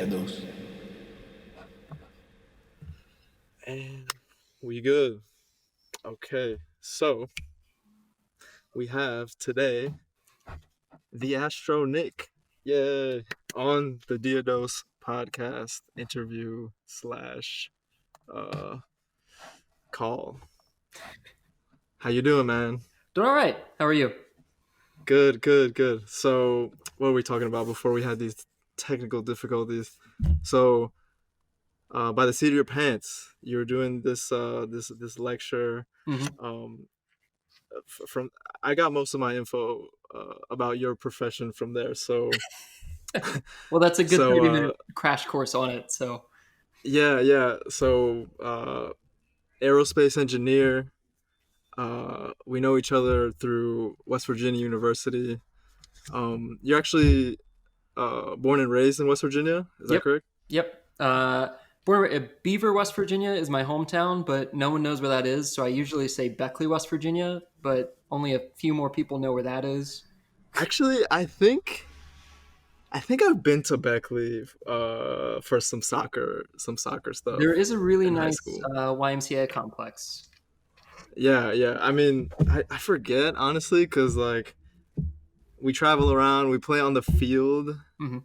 DIADOZ. And we good. Okay, so we have today the Astro Nick. Yay! On the DIADOZ podcast interview slash uh call. How you doing, man? Doing all right. How are you? Good, good, good. So what were we talking about before we had these technical difficulties? So by the seat of your pants, you were doing this lecture. Mm-hmm. Um, from I got most of my info about your profession from there. So Well, that's a good so 30-minute crash course on it. So yeah. So aerospace engineer. We know each other through West Virginia University. You're actually born and raised in West Virginia. Is that correct? Yep. Born at Beaver, West Virginia is my hometown, but no one knows where that is. So I usually say Beckley, West Virginia, but only a few more people know where that is. Actually, I think I've been to Beckley for some soccer stuff. There is a really in high nice school. YMCA complex. Yeah. I mean, I forget honestly because like we travel around, we play on the field, Mm-hmm.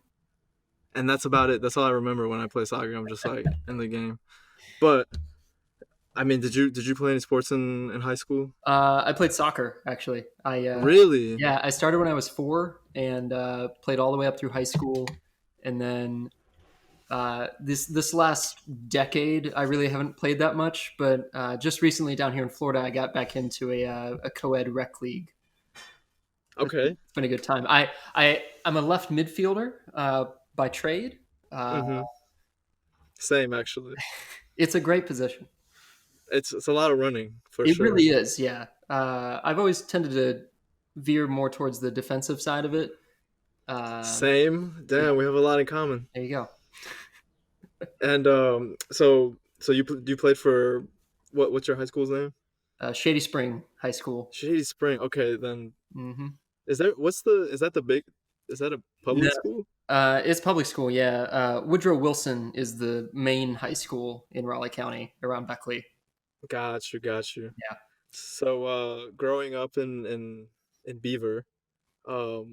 and that's about it. That's all I remember when I play soccer. I'm just like in the game. But I mean, did you play any sports in high school? I played soccer, actually. Really? Yeah, I started when I was 4 and played all the way up through high school. And then this last decade, I really haven't played that much. But just recently down here in Florida, I got back into a co-ed rec league. Okay. It's been a good time. I'm a left midfielder by trade. Same actually. It's a great position. It's a lot of running for It sure. really is, yeah. I've always tended to veer more towards the defensive side of it. Same. Damn, we have a lot in common. There you go. And so you played for what's your high school's name? Shady Spring High School. Shady Spring. Okay, then Mm-hmm. is that a public school? It's public school, yeah. Woodrow Wilson is the main high school in Raleigh County around Beckley. Got you. Yeah. So growing up in Beaver, how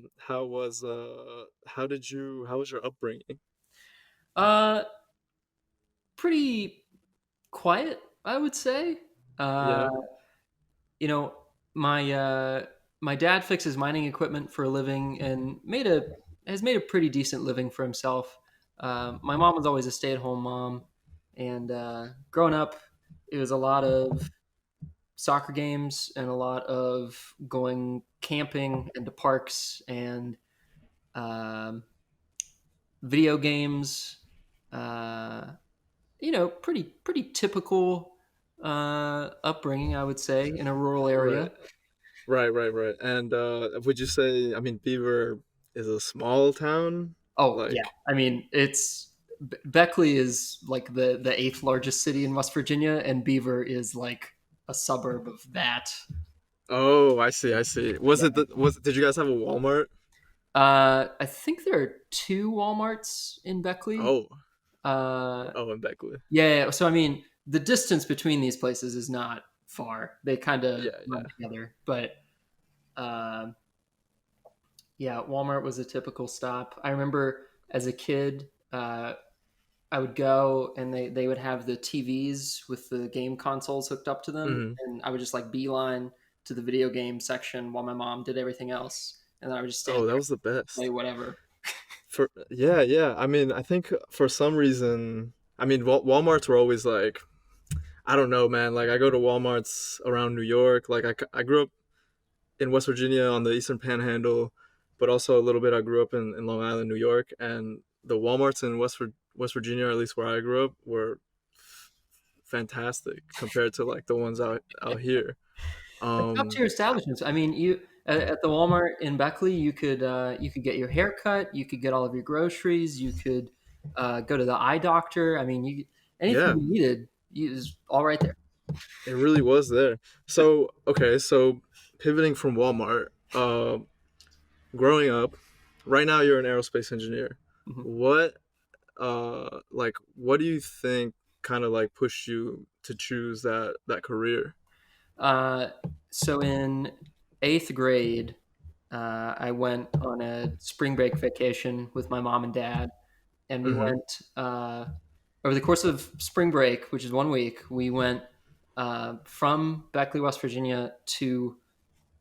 was your upbringing? Pretty quiet, I would say. Yeah. You know, my dad fixes mining equipment for a living and has made a pretty decent living for himself. My mom was always a stay-at-home mom, and growing up, it was a lot of soccer games and a lot of going camping into parks and um, video games. Pretty typical upbringing, I would say, in a rural area. Right. And would you say, I mean, Beaver is a small town? Oh yeah, I mean Beckley is like the eighth largest city in West Virginia, and Beaver is like a suburb of that. Oh, I see. Did you guys have a Walmart? I think there are 2 Walmarts in Beckley. Oh, In Beckley. Yeah, so I mean, the distance between these places is not far. They kind of run together, but Walmart was a typical stop. I remember as a kid, I would go and they would have the TVs with the game consoles hooked up to them, and I would just like beeline to the video game section while my mom did everything else, and then I would just stand that was the best. Play whatever. Yeah. I mean, I think for some reason, I mean, Walmarts were always like, I don't know, man. Like, I go to Walmarts around New York. Like, I grew up in West Virginia on the Eastern Panhandle, but also a little bit I grew up in Long Island, New York, and the Walmarts in West Virginia, at least where I grew up, were fantastic compared to like the ones out here. Top tier establishments. I mean, you at the Walmart in Beckley, you could get your hair cut, you could get all of your groceries, you could go to the eye doctor. I mean, anything you needed is all right there. It really was there. So pivoting from Walmart, growing up, right now you're an aerospace engineer. Mm-hmm. What like what do you think kind of like pushed you to choose that career? Uh, so in eighth grade, I went on a spring break vacation with my mom and dad, and we Mm-hmm. went over the course of spring break, which is 1 week. We went from Beckley, West Virginia, to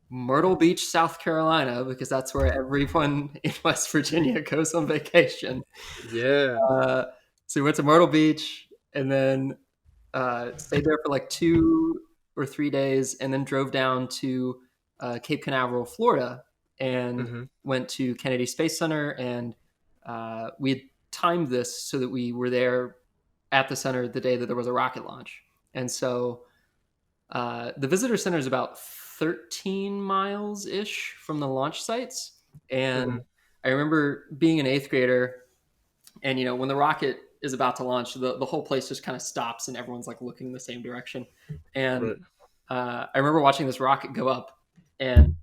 Myrtle Beach, South Carolina, because that's where everyone in West Virginia goes on vacation. Yeah. Uh, so we went to Myrtle Beach, and then stayed there for like 2 or 3 days, and then drove down to Cape Canaveral, Florida, and Mm-hmm. went to Kennedy Space Center. And we had timed this so that we were there at the center the day that there was a rocket launch. And so the visitor center is about 13 miles ish from the launch sites. And Mm-hmm. I remember being an eighth grader, and when the rocket is about to launch, the whole place just kind of stops and everyone's like looking the same direction. And Right. I remember watching this rocket go up, and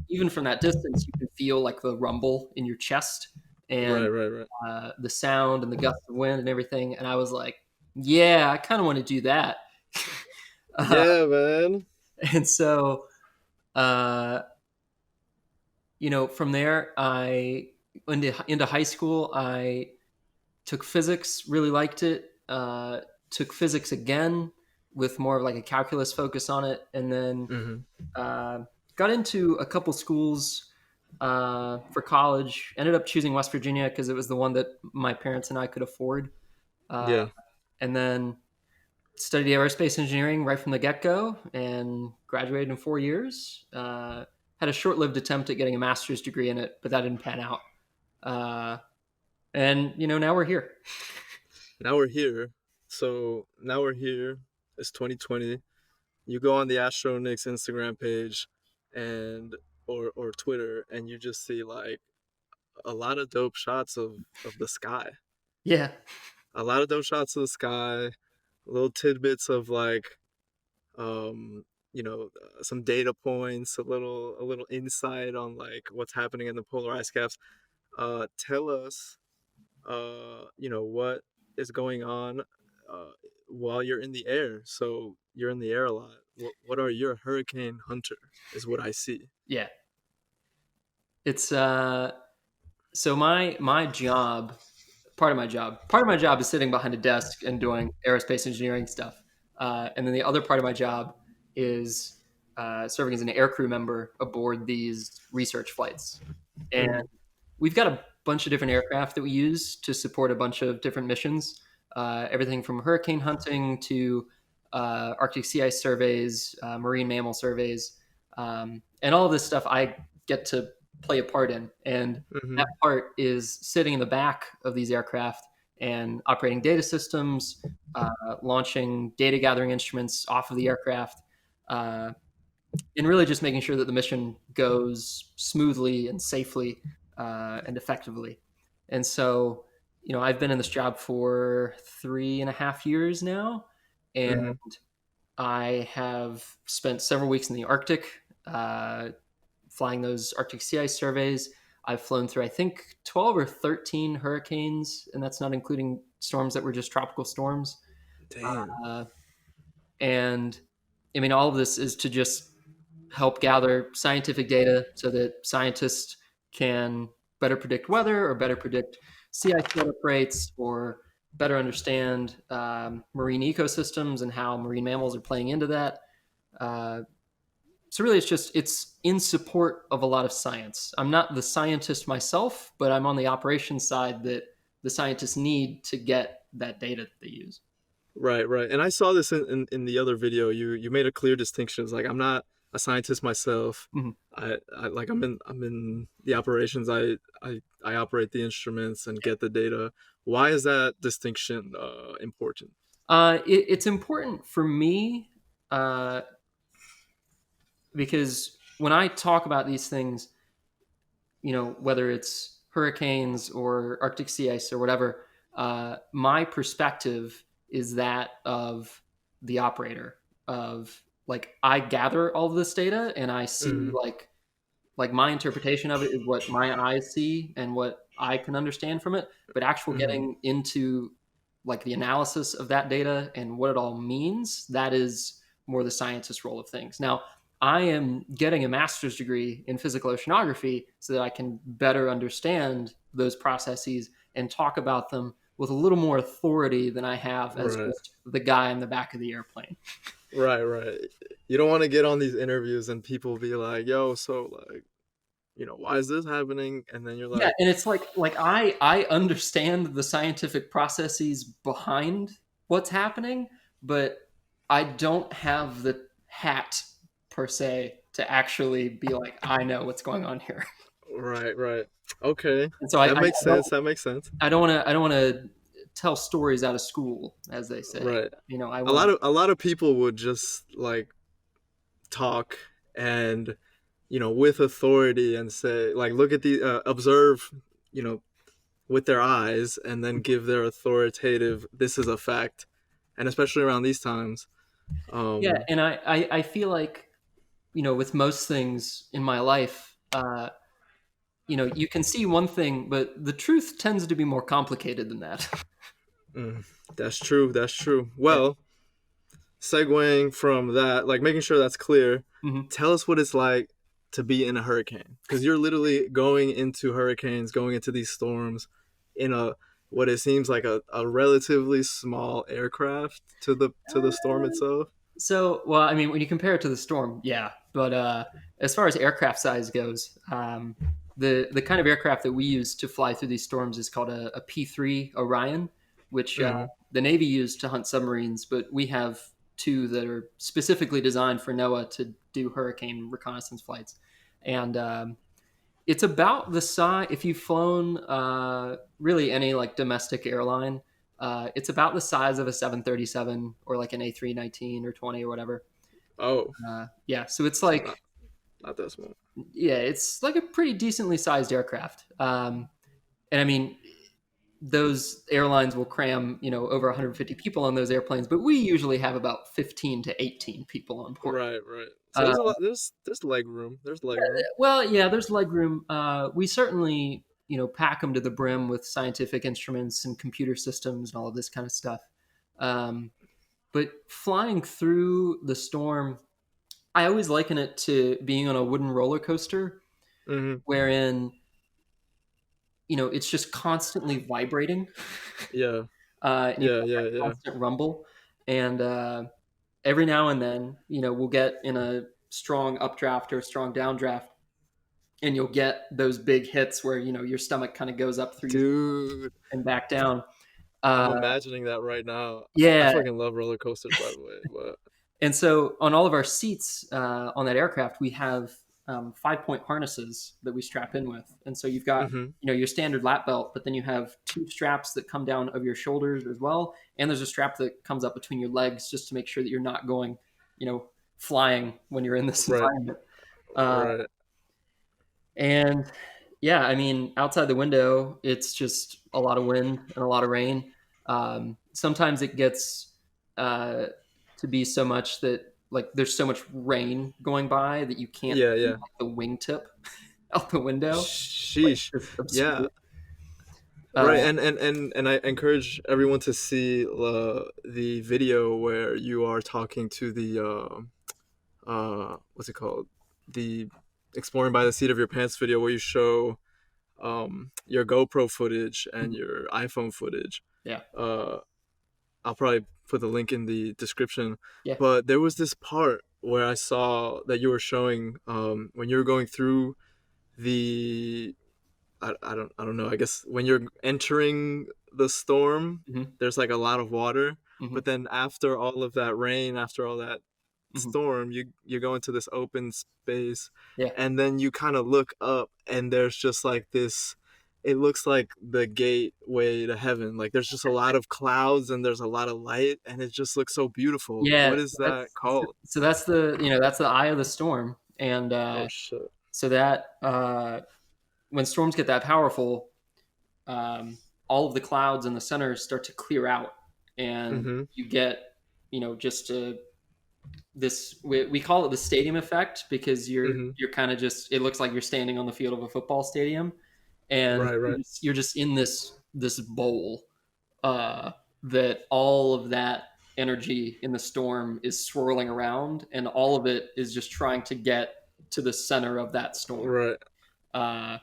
even from that distance you can feel like the rumble in your chest, and Right. Right. Right. the sound and the gust of wind and everything. And I was like, yeah, I kind of want to do that. uh, Yeah, man. and so uh, from there, I into high school. I took physics, really liked it. Took physics again with more of like a calculus focus on it, and then Mm-hmm. uh, got into a couple schools for college. Ended up choosing West Virginia because it was the one that my parents and I could afford. Uh, Yeah. and then studied aerospace engineering right from the get go, and graduated in 4 years. Had a short lived attempt at getting a master's degree in it, but that didn't pan out. Uh, and now we're here. Now we're here. So now we're here. It's 2020. You go on the Astro Nick's Instagram page and or Twitter, and you just see like a lot of dope shots of the sky. Yeah. A lot of dope shots of the sky, little tidbits of like um some data points, a little insight on like what's happening in the polar ice caps. Tell us what is going on uh while you're in the air. So you're in the air a lot. What are your hurricane hunter is what I see. Yeah. It's so my job, part of my job is sitting behind a desk and doing aerospace engineering stuff. And then the other part of my job is serving as an aircrew member aboard these research flights. And Mm-hmm. we've got a bunch of different aircraft that we use to support a bunch of different missions. Everything from hurricane hunting to Arctic sea ice surveys, marine mammal surveys, and all of this stuff I get to play a part in. And Mm-hmm. that part is sitting in the back of these aircraft and operating data systems, launching data gathering instruments off of the aircraft, uh, and really just making sure that the mission goes smoothly and safely and effectively. And so, I've been in this job for 3.5 years now, and Mm-hmm. I have spent several weeks in the Arctic, flying those Arctic sea ice surveys. I've flown through, I think, 12 or 13 hurricanes, and that's not including storms that were just tropical storms. Damn. Uh, and I mean, all of this is to just help gather scientific data so that scientists can better predict weather, or better predict sea ice buildup rates, or better understand marine ecosystems and how marine mammals are playing into that. Uh, so really, it's in support of a lot of science. I'm not the scientist myself, but I'm on the operations side that the scientists need to get that data that they use. Right, right. And I saw this in the other video. You made a clear distinction. It's like I'm not a scientist myself. Mhm. I like I'm in the operations. I operate the instruments and get the data. Why is that distinction important? It's important for me uh, because when I talk about these things, whether it's hurricanes or Arctic sea ice or whatever, my perspective is that of the operator. Of like, I gather all of this data and I see Hmm. like my interpretation of it is what my eyes see and what I can understand from it, but actual Hmm. getting into like the analysis of that data and what it all means, that is more the scientist role of things. Now, I am getting a master's degree in physical oceanography so that I can better understand those processes and talk about them with a little more authority than I have as Right. just the guy in the back of the airplane. Right, right. You don't want to get on these interviews and people be like, "Yo, so like, why is this happening?" And then you're Yeah, like, and it's like I understand the scientific processes behind what's happening, but I don't have the hat per se to actually be like I know what's going on here. "Right, right. Okay. And so That makes sense. That makes sense." I don't want to tell stories out of school, as they say. Right. I A want lot to. of a lot of people would just like talk and with authority and say like look at the observe, you know, with their eyes and then give their authoritative this is a fact. And especially around these times. Yeah, Um and I feel like with most things in my life, you can see one thing, but the truth tends to be more complicated than that. mm, that's true. That's true. Yeah. Well, segueing from that, like making sure that's clear, Hmm. tell us what it's like to be in a hurricane because you're literally going into hurricanes, going into these storms in a what it seems like a relatively small aircraft to the storm itself. So, well, I mean, when you compare it to the Storm, yeah. But as far as aircraft size goes, the kind of aircraft that we use to fly through these storms is called a P3 Orion, which Mm-hmm. the Navy used to hunt submarines, but we have two that are specifically designed for NOAA to do hurricane reconnaissance flights. And it's about the size, if you've flown really any like domestic airline, it's about the size of a 737 or like an A319 or 20 or whatever. Oh, Yeah, so it's so like, not that small. yeah, it's like a pretty decently sized aircraft. And I mean, those airlines will cram, over 150 people on those airplanes, but we usually have about 15 to 18 people on board. Right, right. So Uh, there's a lot. There's leg room. There's leg room. well, yeah, there's legroom. We certainly, pack them to the brim with scientific instruments and computer systems and all of this kind of stuff. Um, but flying through the storm, I always liken it to being on a wooden roller coaster, Mm-hmm. wherein it's just constantly vibrating, Yeah, and you yeah, have yeah, that yeah. constant rumble. And every now and then, we'll get in a strong updraft or a strong downdraft, and you'll get those big hits where your stomach kind of goes up through your Dude, and back down. I'm Uh, imagining that right now. I yeah, fucking love roller coasters, by the way. But and so on all of our seats on that aircraft, we have 5-point harnesses that we strap in with, and so you've got mm-hmm. your standard lap belt, but then you have two straps that come down over your shoulders as well, and there's a strap that comes up between your legs just to make sure that you're not going, flying when you're in this Right, environment. Uh, right. And yeah, I mean, outside the window, it's just a lot of wind and a lot of rain. Sometimes it gets uh, to be so much that like there's so much rain going by that you can't Yeah, see yeah. like, the wingtip out the window. Like Sheesh. it's Yeah. obscure. Right, Uh, and I encourage everyone to see the video where you are talking to the what's it called, the exploring by the seat of your pants video where you show your GoPro footage and your iPhone footage. yeah, Uh, I'll probably put the link in the description. yeah. But there was this part where I saw that you were showing when you were going through the I don't know. I guess when you're entering the storm, Hmm. there's like a lot of water. Hmm. But then after all of that rain, after all that Hmm. storm, you go into this open space, Yeah, and then you kind of look up, and there's just like this. It looks like the gateway to heaven. Like there's just a lot of clouds and there's a lot of light, and it just looks so beautiful. yeah. What is that called? So that's the that's the eye of the storm, and Oh shit. so that when storms get that powerful, all of the clouds in the center start to clear out, and Mm-hmm. you get, just this. We call it the stadium effect because you're Mm-hmm. you're kind of just. It looks like you're standing on the field of a football stadium, and Right, right. you're just in this bowl, uh, that all of that energy in the storm is swirling around, and all of it is just trying to get to the center of that storm. Right. Uh,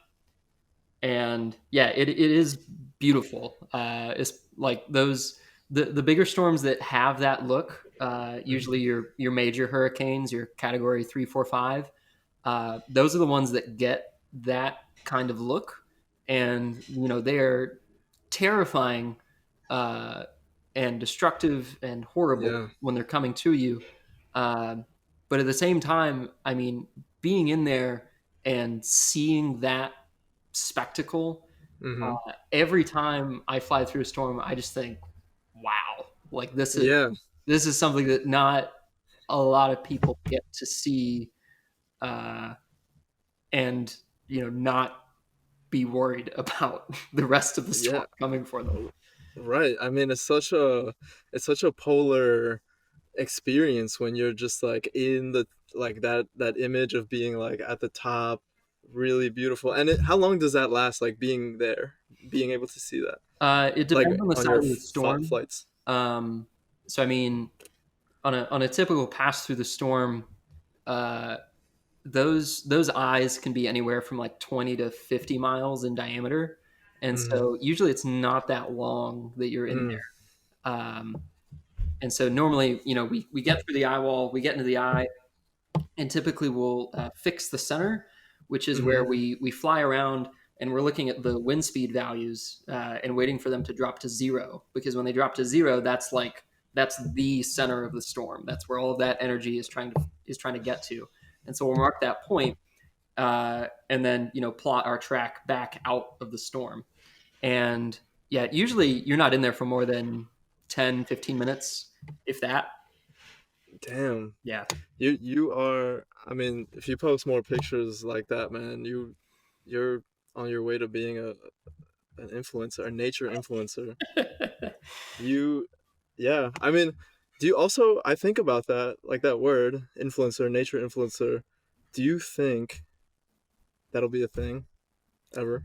and yeah, it is beautiful. It's like those the bigger storms that have that look. Mhm. Usually your major hurricanes, your category 3, 4, 5. Those are the ones that get that kind of look, and they are terrifying, uh, and destructive and horrible Yeah. when they're coming to you. Um, but at the same time, I mean, being in there and seeing that spectacle, Mhm. every time I fly through a storm, I just think, wow, like Yeah. this is something that not a lot of people get to see, uh, and not be worried about the rest of the storm Yeah. coming for them. Right. I mean, it's such a polar experience when you're just like in the like that image of being like at the top, really beautiful. And how long does that last? Like being there, being able to see that, It like depends on the on side your of the storm. flights. Um, so I mean, on a typical pass through the storm, uh, those eyes can be anywhere from like 20 to 50 miles in diameter, and Mm-hmm. so usually it's not that long that you're in Mm. there. And so normally, we get through the eye wall, we get into the eye, and typically we'll fix the center, which is Mm-hmm. where we fly around and we're looking at the wind speed values, and waiting for them to drop to zero, because when they drop to zero, that's the center of the storm. That's where all of that energy is trying to get to, and so we'll mark that point, and then plot our track back out of the storm. And yeah, usually you're not in there for more than 10, 15 minutes, if that. Damn. Yeah. You are. I mean, if you post more pictures like that, man, you're on your way to being an influencer, a nature influencer. You, yeah. I mean, do you also? I think about that, like that word, influencer, nature influencer. Do you think that'll be a thing ever,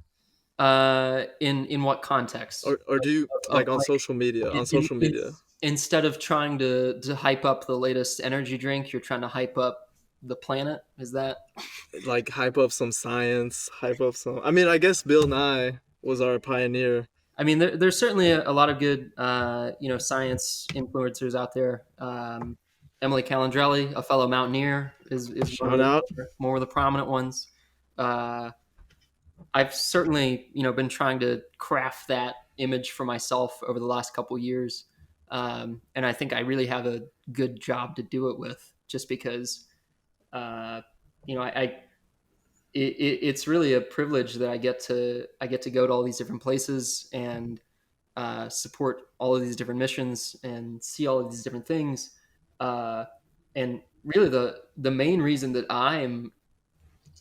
In what context? or do you Of like on like, social media? On social media, instead of trying to hype up the latest energy drink, you're trying to hype up the planet. Is that? like hype up some science, hype up some. I mean, I guess Bill Nye was our pioneer. I mean, there's certainly a lot of good, science influencers out there. Emily Calandrelli, a fellow mountaineer, is one of Shout the out. more of the prominent ones. Uh, I've certainly, been trying to craft that image for myself over the last couple years, and I think I really have a good job to do it with, just because, uh, it's really a privilege that I get to go to all these different places and, support all of these different missions and see all of these different things. Uh, and really, the main reason that I'm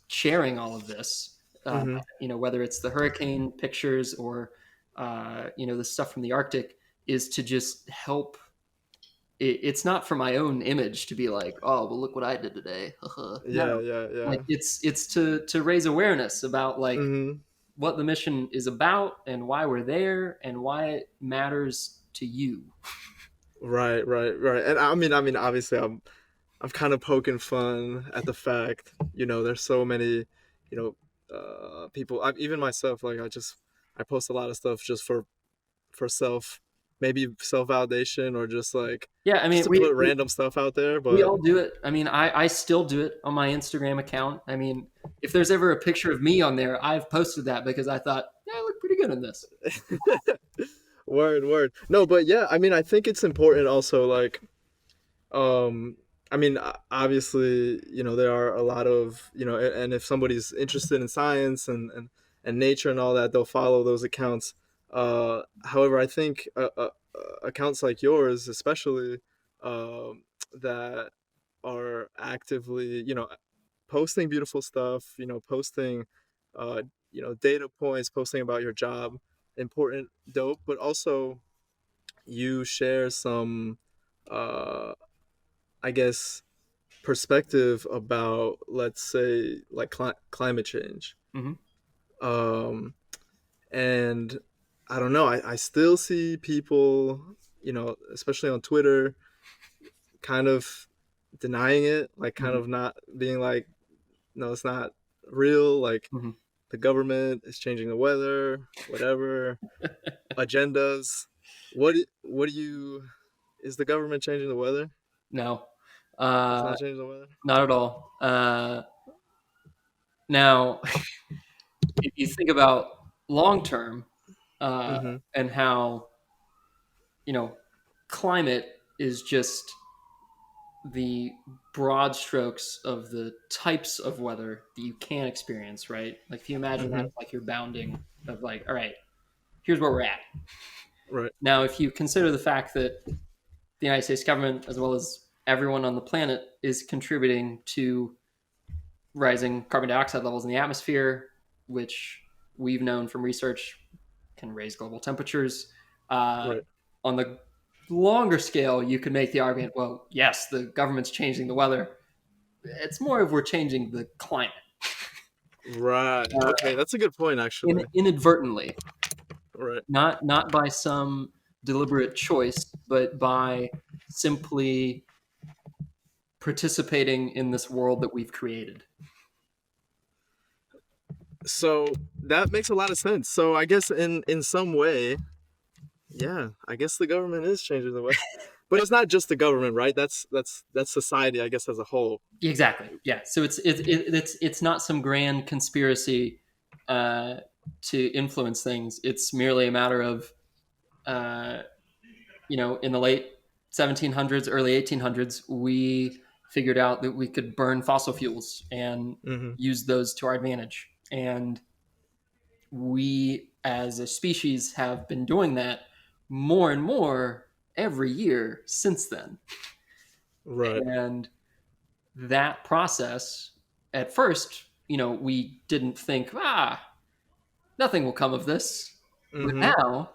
sharing all of this, Mm-hmm. whether it's the hurricane pictures or, the stuff from the Arctic, is to just help. It's not for my own image to be like, oh, well, look what I did today. No, Yeah, yeah, like yeah. it's to raise awareness about like Mm-hmm. what the mission is about and why we're there and why it matters to you. Right, right, right. And I mean, obviously, I'm kind of poking fun at the fact, there's so many, people. Even myself, like I post a lot of stuff just for maybe self validation or just like Yeah, I just mean, to we put random stuff out there. we But all do it. I mean, I still do it on my Instagram account. I mean, if there's ever a picture of me on there, I've posted that because I thought, yeah, I look pretty good in this. word, word. No, but yeah, I mean, I think it's important also, like, um, I mean, obviously, there are a lot of, and if somebody's interested in science and nature and all that, they'll follow those accounts. However, I think accounts like yours, especially, that are actively, posting beautiful stuff, posting, data points, posting about your job, important, dope, but also you share some, uh, I guess, perspective about, let's say, like climate change. Hmm. Um, And I don't know, I still see people, especially on Twitter, kind of denying it, like kind Mhm. of not being like, no, it's not real. Like Mhm. the government is changing the weather, whatever agendas. What do you? Is the government changing the weather? No, It's uh, not changing the weather. not at all. Now, if you think about long term uh, Mm-hmm. and how you know climate is just the broad strokes of the types of weather that you can experience, right? Like if you imagine that Mm-hmm. as like your bounding of like, all right, here's where we're at. Right. Now, if you consider the fact that the United States government, as well as everyone on the planet, is contributing to rising carbon dioxide levels in the atmosphere, which we've known from research can raise global temperatures. Uh, Right. on the longer scale, you could make the argument, well, yes, the government's changing the weather. It's more of we're changing the climate Right. Okay, that's a good point, actually. inadvertently, Right. not by some deliberate choice, but by simply participating in this world that we've created. So that makes a lot of sense. So I guess in some way, yeah, I guess the government is changing the weather. But it's not just the government, right? That's society, I guess, as a whole. Exactly. Yeah. So it's not some grand conspiracy uh, to influence things. It's merely a matter of uh, in the late 1700s, early 1800s, we figured out that we could burn fossil fuels and Mm-hmm. use those to our advantage. And we, as a species, have been doing that more and more every year since then. Right. And that process, at first, we didn't think, nothing will come of this. But Mm-hmm. now,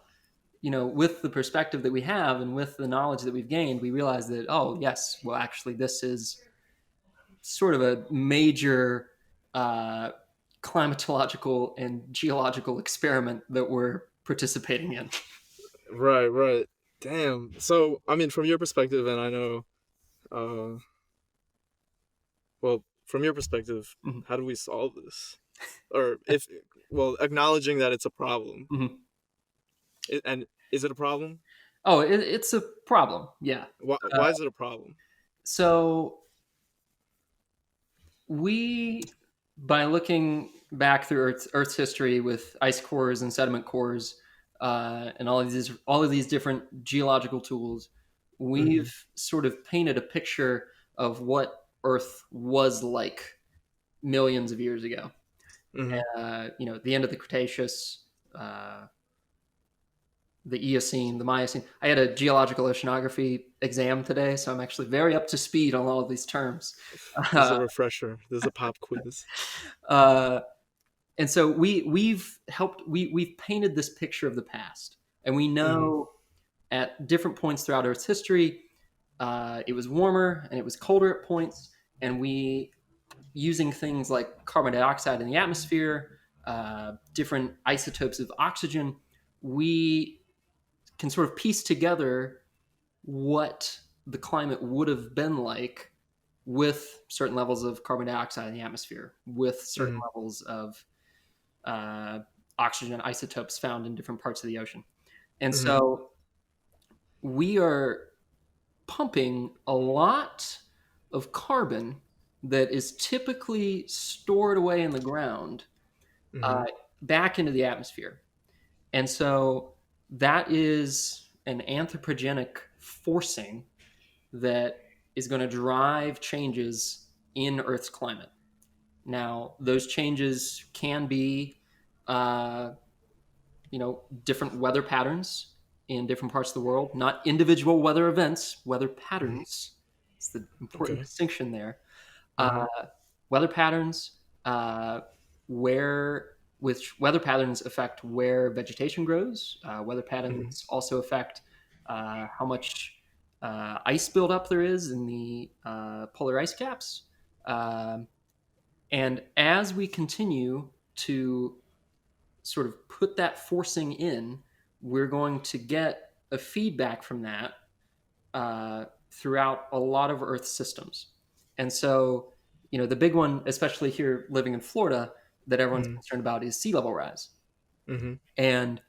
with the perspective that we have and with the knowledge that we've gained, we realize that, oh, yes, well, actually, this is sort of a major uh, climatological and geological experiment that we're participating in. Right, right. Damn. So, I mean, from your perspective, and I know, uh, well, from your perspective, Mhm. how do we solve this? Or if, well, acknowledging that it's a problem. Mhm. And is it a problem? Oh, it's a problem. Yeah. Why is it a problem? So we, by looking back through Earth's history with ice cores and sediment cores, and all of these different geological tools, Mm-hmm. we've sort of painted a picture of what Earth was like millions of years ago. Mm-hmm. The end of the Cretaceous, uh, the Eocene, the Miocene. I had a geological oceanography exam today, so I'm actually very up to speed on all of these terms. This is a Uh, refresher. This is a pop quiz. uh, and so we've painted this picture of the past, and we Mm-hmm. know at different points throughout Earth's history, it was warmer and it was colder at points, and we using things like carbon dioxide in the atmosphere, different isotopes of oxygen, we can sort of piece together what the climate would have been like with certain levels of carbon dioxide in the atmosphere, with certain Mm-hmm. levels of uh, oxygen isotopes found in different parts of the ocean. And Mm-hmm. so we are pumping a lot of carbon that is typically stored away in the ground Mm-hmm. uh, back into the atmosphere. And so that is an anthropogenic forcing that is going to drive changes in Earth's climate. Now, those changes can be, uh, different weather patterns in different parts of the world, not individual weather events, weather Mm-hmm. patterns. It's the important Okay. distinction there. Mm-hmm. Uh, weather patterns, uh, where which weather patterns affect where vegetation grows. Weather Mm-hmm. patterns also affect how much ice buildup there is in the polar ice caps. Um, and as we continue to sort of put that forcing in, we're going to get a feedback from that throughout a lot of Earth systems. And so, the big one, especially here living in Florida, that everyone's Mm-hmm. concerned about is sea level rise. Mm-hmm. And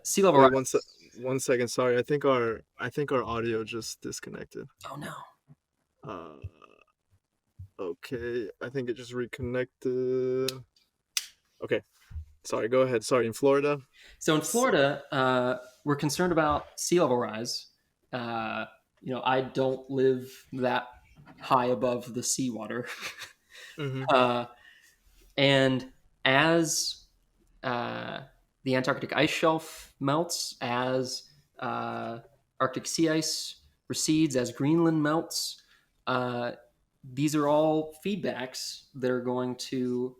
sea level Wait, rise. 1 second. Sorry, I think our audio just disconnected. Oh no. Uh, okay, I think it just reconnected. Okay, sorry. Go ahead. Sorry, in Florida. So in S- Florida, we're concerned about sea level rise. Uh, I don't live that high above the seawater. Mhm. uh, and as uh, the Antarctic ice shelf melts, as uh, Arctic sea ice recedes, as Greenland melts, uh, these are all feedbacks that are going to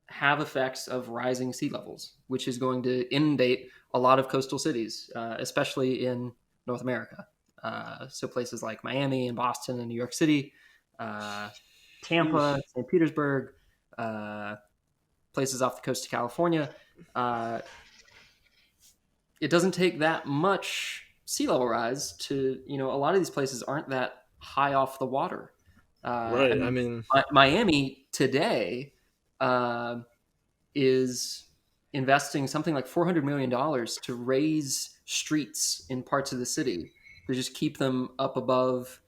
have effects of rising sea levels, which is going to inundate a lot of coastal cities, especially in North America. So places like Miami and Boston and New York City, uh, Tampa, Sheesh. St. Petersburg, uh, places off the coast of California. Uh, it doesn't take that much sea level rise to, a lot of these places aren't that high off the water. I Right. I mean, mean, Miami today uh, is investing something like $400 million to raise streets in parts of the city to just keep them up above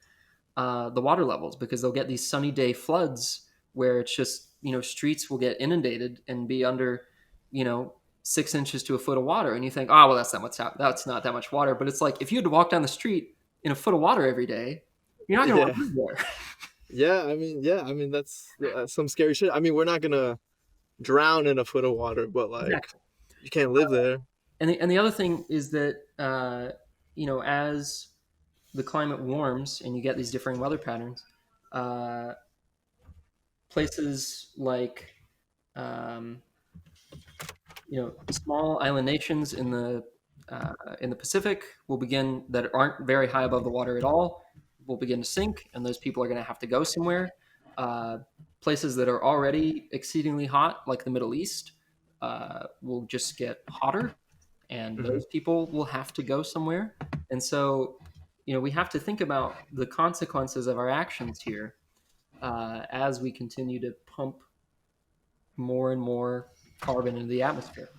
the water levels, because they'll get these sunny day floods where it's just, streets will get inundated and be under, 6 inches to a foot of water, and you think, oh well, that's not that much water, but it's like if you had to walk down the street in a foot of water every day, you're not going to want yeah, to live there. yeah. I mean, that's some scary shit. I mean, we're not gonna drown in a foot of water, but like, Exactly. you can't live there. And the other thing is that as the climate warms and you get these differing weather patterns, uh, places like um, small island nations in the Pacific will begin that aren't very high above the water at all will begin to sink, and those people are going to have to go somewhere. Uh, Places that are already exceedingly hot, like the Middle East, will just get hotter, and Hmm. those people will have to go somewhere. And so, we have to think about the consequences of our actions here as we continue to pump more and more carbon into the atmosphere.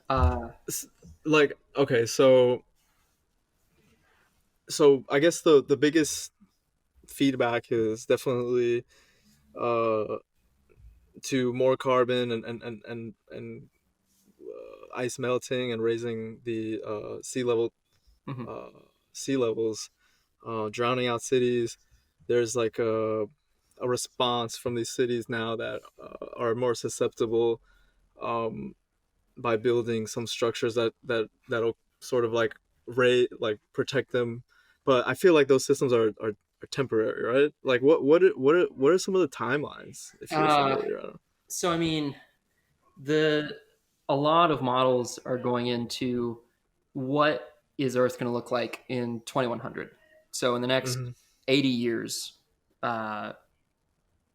Uh, Like, okay, so I guess the biggest feedback is definitely uh to more carbon and ice melting and raising the mhm. uh, sea levels, drowning out cities. There's like a response from these cities now that are more susceptible, um, by building some structures that'll sort of like protect them. But I feel like those systems are temporary, right? Like what are some of the timelines if you're Uh, familiar? I don't. so I mean, the a lot of models are going into what is Earth going to look like in 2100. So in the next Mm-hmm. 80 years, uh,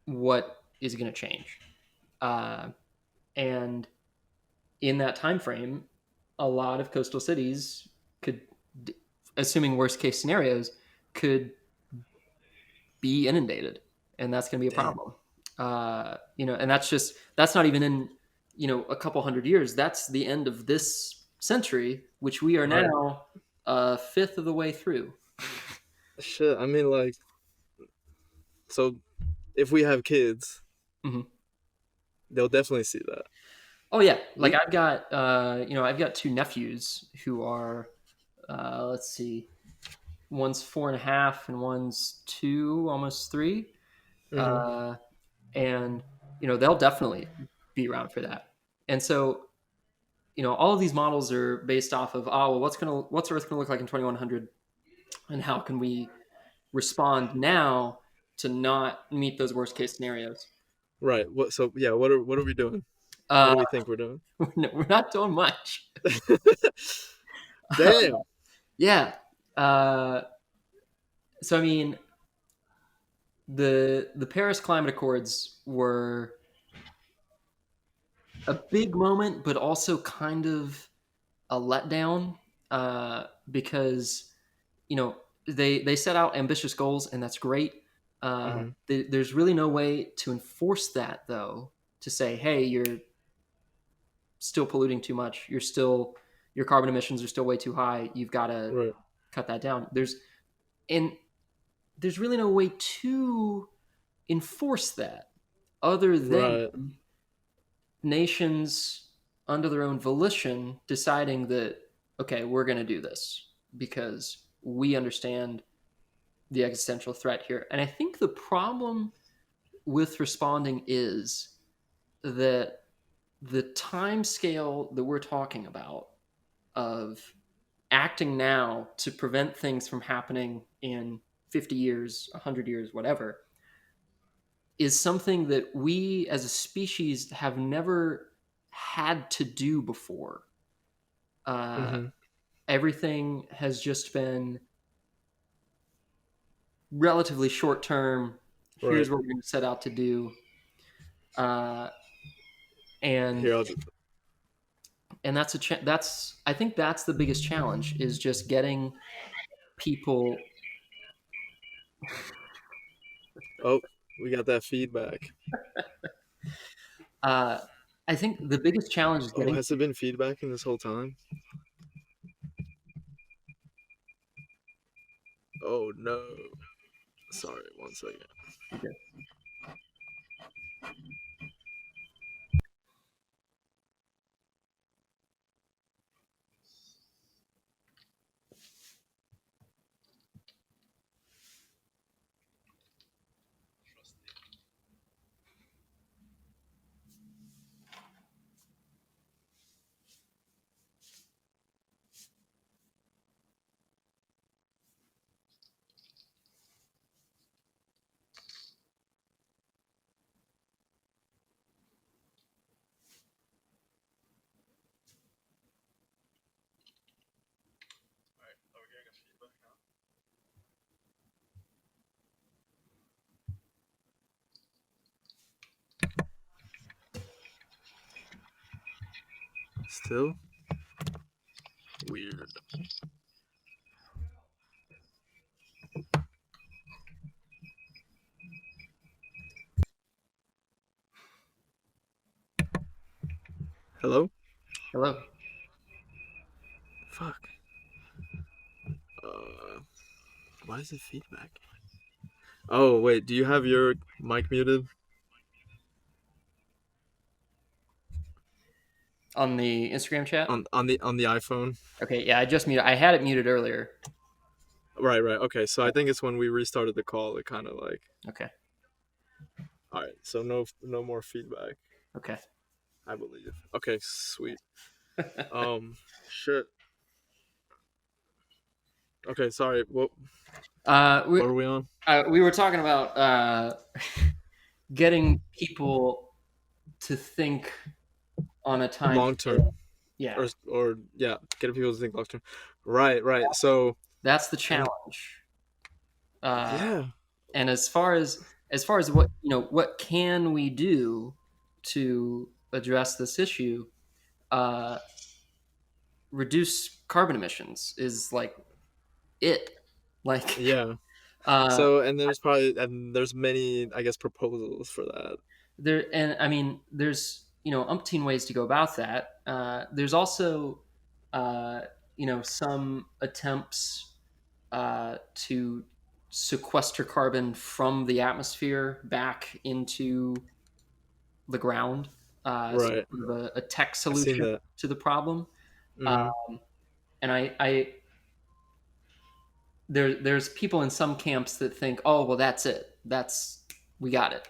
what is going to change? Uh, and in that time frame, a lot of coastal cities could, assuming worst case scenarios, could be inundated, and that's going to be a Damn. problem. And that's not even in a couple hundred years. That's the end of this century, which we are Right. now a fifth of the way through. Shit. I mean, like, so if we have kids, Mhm. they'll definitely see that. Oh yeah, like We. I've got two nephews who are let's see, one's 4.5 and one's 2, almost 3, Hmm. uh, and they'll definitely be around for that. And so all of these models are based off of, oh well, what's Earth gonna look like in 2100, and how can we respond now to not meet those worst case scenarios. Right. What? So yeah. What are we doing? What Uh, do we think we're doing? we're not doing much. Damn. Yeah. Uh, so I mean, the Paris Climate Accords were a big moment, but also kind of a letdown, because they set out ambitious goals, and that's great. Hmm. There's really no way to enforce that, though. To say, hey, you're still polluting too much. Your carbon emissions are still way too high. You've got to Right. cut that down. And there's really no way to enforce that other than Right. nations under their own volition deciding that, okay, we're going to do this because we understand the existential threat here. And I think the problem with responding is that the time scale that we're talking about of acting now to prevent things from happening in 50 years, 100 years, whatever, is something that we as a species have never had to do before. Uh, Hmm. Everything has just been relatively short term. Right. Here's what we're going to set out to do. Uh, and Here, I'll just. that's I think that's the biggest challenge is just getting people. Oh, we got that feedback. Uh, I think the biggest challenge is Oh, getting. has it been feedbacking this whole time? Oh no. Sorry, one second. Okay. Still weird. Hello? Hello. Fuck. Uh, why is it feedback? Oh wait, do you have your mic muted On the Instagram chat. on the iPhone? Okay, yeah, I just muted. I had it muted earlier. Right, right. Okay, so I think it's when we restarted the call. It kind of like. Okay. All right, so no more feedback, Okay. I believe. Okay, sweet. Shit. Okay, sorry. Uh, we What are we on? we were talking about getting people to think on a time Long term, scale. Yeah, or yeah, getting people to think long term. Right, right. So that's the and challenge. Uh, yeah, and as far as what can we do to address this issue, uh, reduce carbon emissions is like it. Like yeah. uh, So there's many, I guess, proposals for that. there, and I mean, there's umpteen ways to go about that. There's also uh, some attempts to sequester carbon from the atmosphere back into the ground. So Right. sort of a tech I've seen solution that. to the problem. Hmm. Um, and there's people in some camps that think, oh well, that's it. We got it.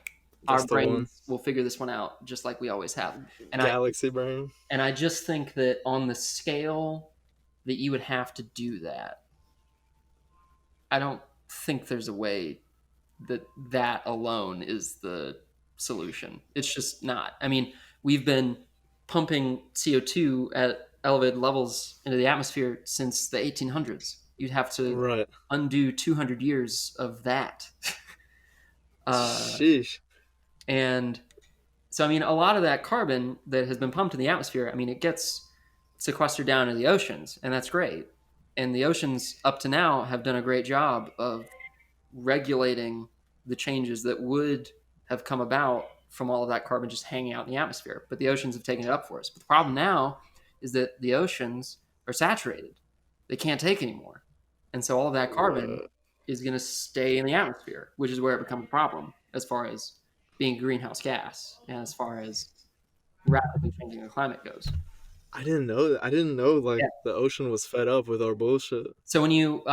Our That's the one. brains will figure this one out just like we always have. And I Galaxy brain. and I just think that on the scale that you would have to do that, I don't think there's a way that alone is the solution. It's just not. I mean, we've been pumping CO2 at elevated levels into the atmosphere since the 1800s. You'd have to Right. undo 200 years of that. uh, Sheesh. and So I mean, a lot of that carbon that has been pumped in the atmosphere, I mean, it gets sequestered down in the oceans, and that's great. And the oceans up to now have done a great job of regulating the changes that would have come about from all of that carbon just hanging out in the atmosphere. But the oceans have taken it up for us. But the problem now is that the oceans are saturated. They can't take anymore. And so all of that carbon What? is going to stay in the atmosphere, which is where it becomes a problem as far as being a greenhouse gas and as far as rapidly changing the climate goes. I didn't know that. I didn't know like Yeah. the ocean was fed up with our bullshit. So when you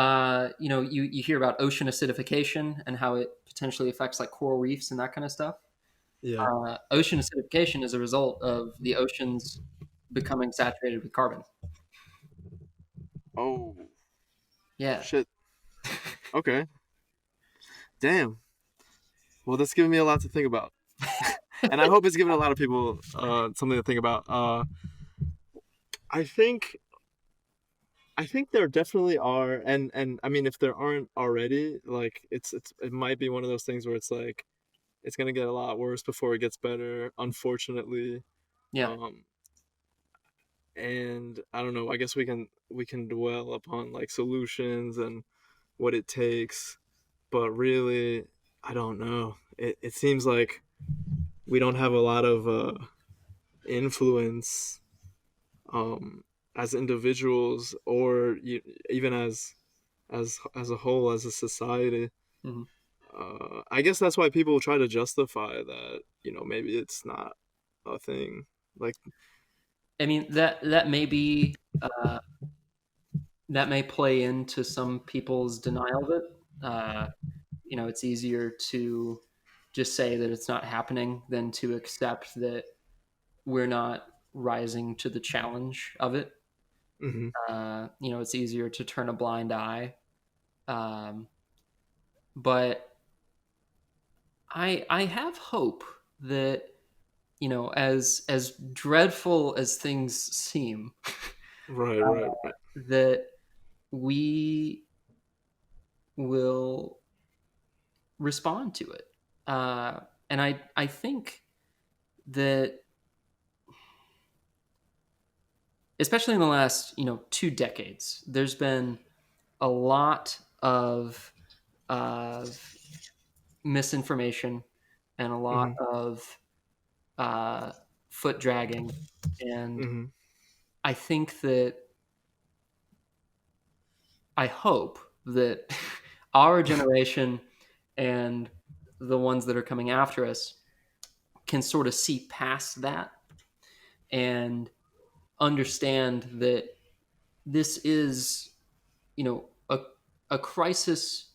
hear about ocean acidification and how it potentially affects like coral reefs and that kind of stuff, Yeah. ocean acidification is a result of the oceans becoming saturated with carbon. Oh Yeah. shit. Okay. Damn. Well, that's giving me a lot to think about, and I hope it's giving a lot of people something to think about. I think I think there definitely are, and I mean, if there aren't already, like it might be one of those things where it's like it's gonna get a lot worse before it gets better, unfortunately. Yeah. Um, and I don't know. I guess we can dwell upon like solutions and what it takes, but really, I don't know. It seems like we don't have a lot of influence um, as individuals or even as a whole as a society. Hmm. I guess that's why people try to justify that maybe it's not a thing. Like, I mean that may be that may play into some people's denial of it. It's easier to just say that it's not happening than to accept that we're not rising to the challenge of it. hmm It's easier to turn a blind eye. Um, but I have hope that as dreadful as things seem, right, right, right. that we will respond to it. And I think that especially in the last 2 decades, there's been a lot of misinformation and a lot hmm of uh, foot dragging. And hmm I think that I hope that our generation and the ones that are coming after us can sort of see past that and understand that this is, a crisis,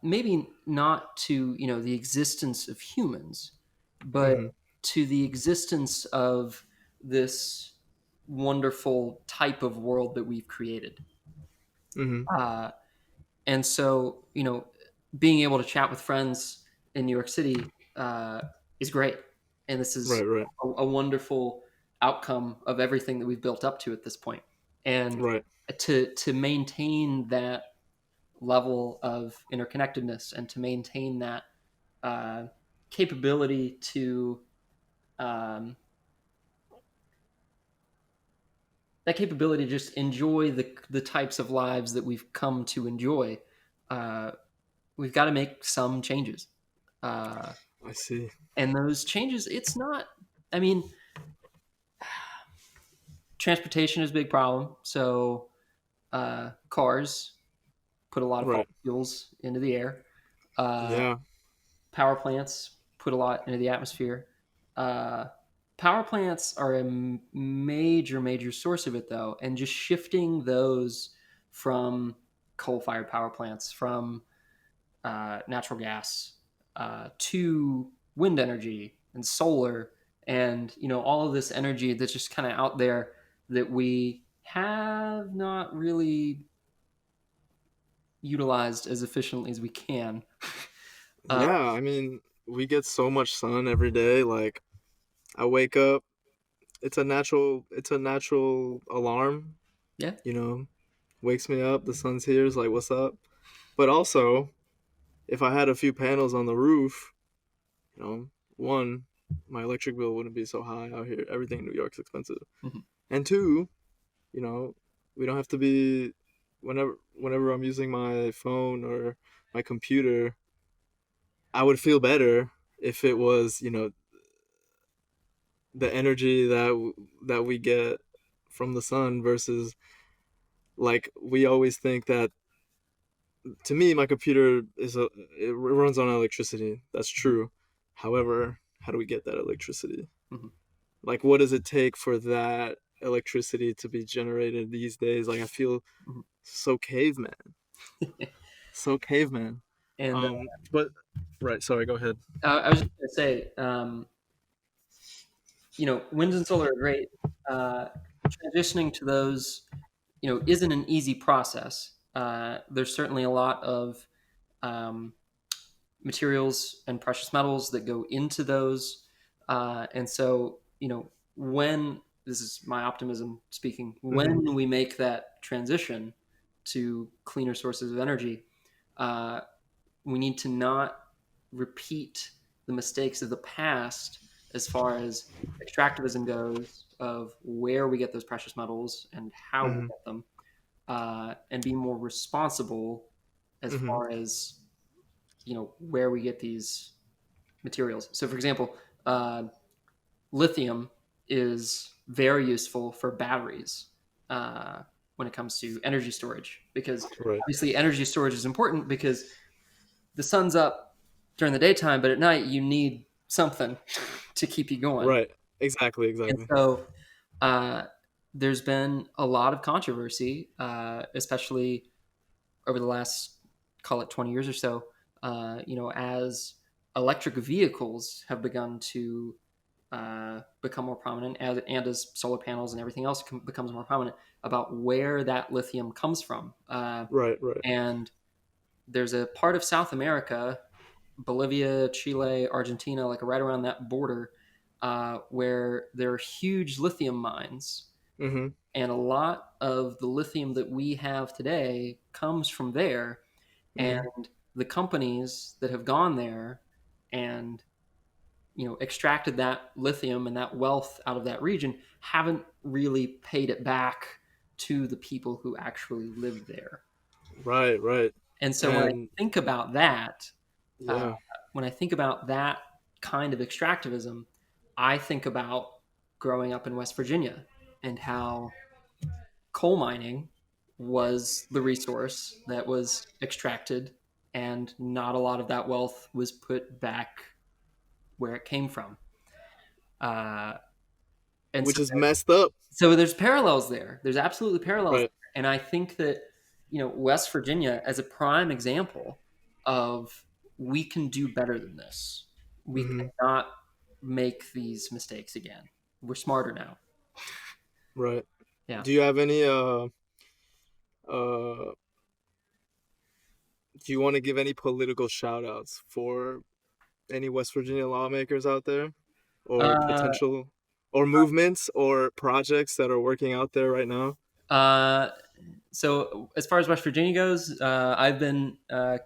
maybe not to, the existence of humans, but hmm to the existence of this wonderful type of world that we've created. hmm Uh, and so, being able to chat with friends in New York City is great. And this is right, right, a wonderful outcome of everything that we've built up to at this point. And right. to maintain that level of interconnectedness and to maintain that uh, capability to um, just enjoy the types of lives that we've come to enjoy. Uh, we've got to make some changes. Uh, I see. and those changes, it's not, I mean, transportation is a big problem. So cars put a lot of fossil Right. fuels into the air. Uh, Yeah. Power plants put a lot into the atmosphere. Uh, Power plants are a major source of it, though, and just shifting those from coal-fired power plants, from natural gas to wind energy and solar, and all of this energy that's just kind of out there that we have not really utilized as efficiently as we can. Uh, Yeah. I mean, we get so much sun every day. Like, I wake up. It's a natural alarm. yeah, You know, wakes me up. The sun's here. Is like, what's up? But also, if I had a few panels on the roof, you know, one, my electric bill wouldn't be so high out here. Everything in New York's expensive. Mhm. And two, you know, we don't have to be whenever I'm using my phone or my computer, I would feel better if it was, the energy that we get from the sun versus like we always think that to me my computer it runs on electricity. That's Mhm. true. However, how do we get that electricity? Mhm. Like what does it take for that electricity to be generated these days? Like I feel Mhm. so caveman. So caveman. And But right, sorry, go ahead. I was just going to say, wind and solar are great. Uh, Transitioning to those, isn't an easy process. There's certainly a lot of um, materials and precious metals that go into those. And so, when this is my optimism speaking, Mm-hmm. when we make that transition to cleaner sources of energy, uh, we need to not repeat the mistakes of the past as far as extractivism goes, of where we get those precious metals and how we Mm-hmm. get them, and be more responsible as Mm-hmm. far as where we get these materials. So, for example, uh, lithium is very useful for batteries when it comes to energy storage, because Right. obviously energy storage is important because the sun's up during the daytime, but at night you need something to keep you going. Right. Exactly, And exactly. so uh, there's been a lot of controversy, especially over the last, call it 20 years or so, as electric vehicles have begun to become more prominent, and as solar panels and everything else becomes more prominent, about where that lithium comes from. Right, right. And there's a part of South America, Bolivia, Chile, Argentina, like right around that border, where there are huge lithium mines. Mm-hmm. And a lot of the lithium that we have today comes from there. Mm-hmm. And the companies that have gone there and extracted that lithium and that wealth out of that region haven't really paid it back to the people who actually live there. Right, right. And so And uh, yeah. when I think about that kind of extractivism, I think about growing up in West Virginia and how coal mining was the resource that was extracted, and not a lot of that wealth was put back where it came from. Uh, and Which is messed up. so there's parallels there. There's absolutely parallels Right. there. And I think that, West Virginia as a prime example of, we can do better than this. We Mm-hmm. cannot make these mistakes again. We're smarter now. Right. Yeah. Do you have any uh do you want to give any political shout outs for any West Virginia lawmakers out there or Uh, potential or movements or projects that are working out there right now? uh, so as far as West Virginia goes, I've been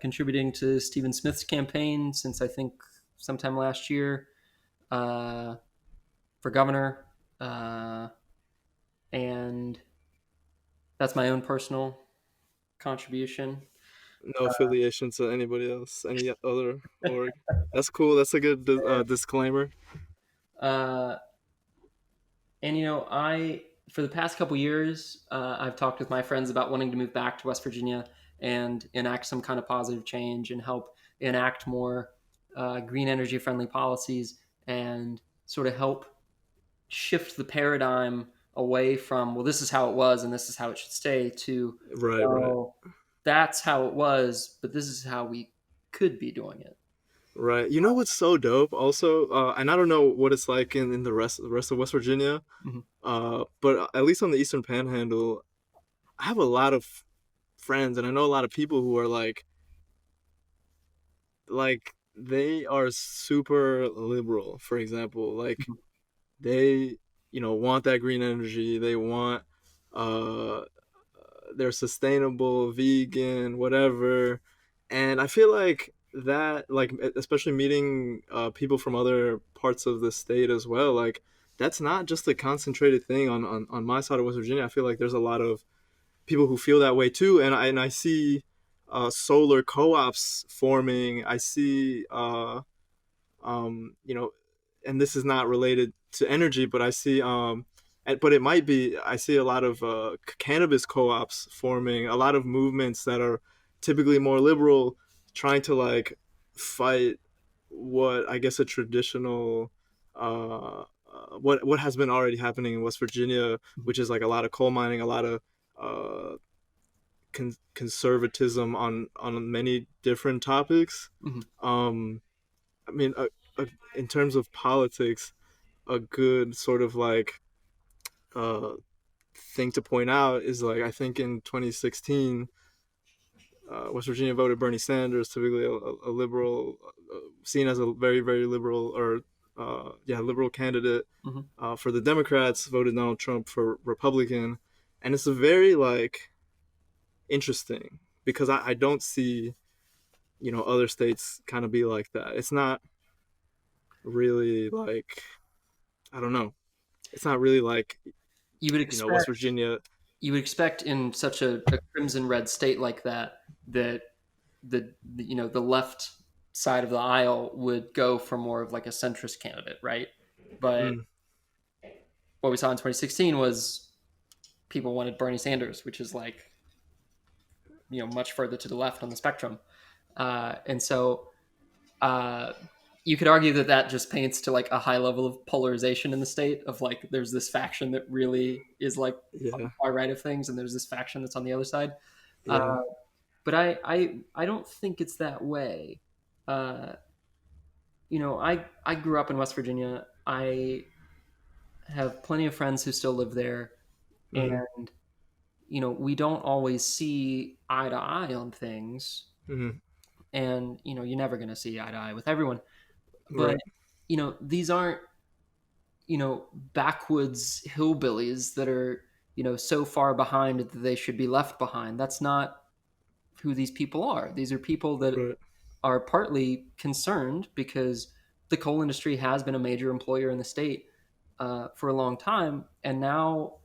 contributing to Stephen Smith's campaign since, I think, sometime last year, uh, for governor. And that's my own personal contribution. No affiliation to anybody else, any other org. That's cool. That's a good disclaimer. Uh, and I, for the past couple years, I've talked with my friends about wanting to move back to West Virginia and enact some kind of positive change and help enact more green energy friendly policies, and sort of help shift the paradigm away from, well, this is how it was and this is how it should stay, to, Right, right. well, that's how it was, but this is how we could be doing it. Right. You know what's so dope also? And I don't know what it's like in the rest of West Virginia. Mhm. But at least on the Eastern Panhandle, I have a lot of friends and I know a lot of people who are like they are super liberal, for example. Like Mhm. they, want that green energy. They want uh they're sustainable, vegan, whatever. And I feel like that, like, especially meeting people from other parts of the state as well, like that's not just a concentrated thing on my side of West Virginia. I feel like there's a lot of people who feel that way too, and I see solar co-ops forming. I see you know, and this is not related to energy, but I see but it might be. I see a lot of cannabis co-ops forming, a lot of movements that are typically more liberal, trying to like fight what I guess a traditional what has been already happening in West Virginia, which is like a lot of coal mining, a lot of uh, conservatism on many different topics. Mm-hmm. Um, I mean, in terms of politics, a good sort of like uh, thing to point out is like I think in 2016, West Virginia voted Bernie Sanders, typically a liberal, seen as a very liberal or yeah liberal candidate. Mm-hmm. For the Democrats, voted Donald Trump for Republican, and it's a very like interesting because I don't see other states kind of be like that. It's not really like I don't know. It's not really like You would West expect Virginia. you would expect in such a crimson red state like that that the left side of the aisle would go for more of like a centrist candidate, right? But Mm, what we saw in 2016 was people wanted Bernie Sanders, which is like much further to the left on the spectrum, and so uh, you could argue that that just paints to like a high level of polarization in the state of like there's this faction that really is like on the yeah, far right of things, and there's this faction that's on the other side. Uh, yeah. but I don't think it's that way. Uh, I grew up in West Virginia. I have plenty of friends who still live there, Mm-hmm, and we don't always see eye to eye on things, mm-hmm, and you're never going to see eye to eye with everyone. But right. these aren't backwoods hillbillies that are so far behind that they should be left behind. That's not who these people are. These are people that Right. are partly concerned because the coal industry has been a major employer in the state for a long time, and now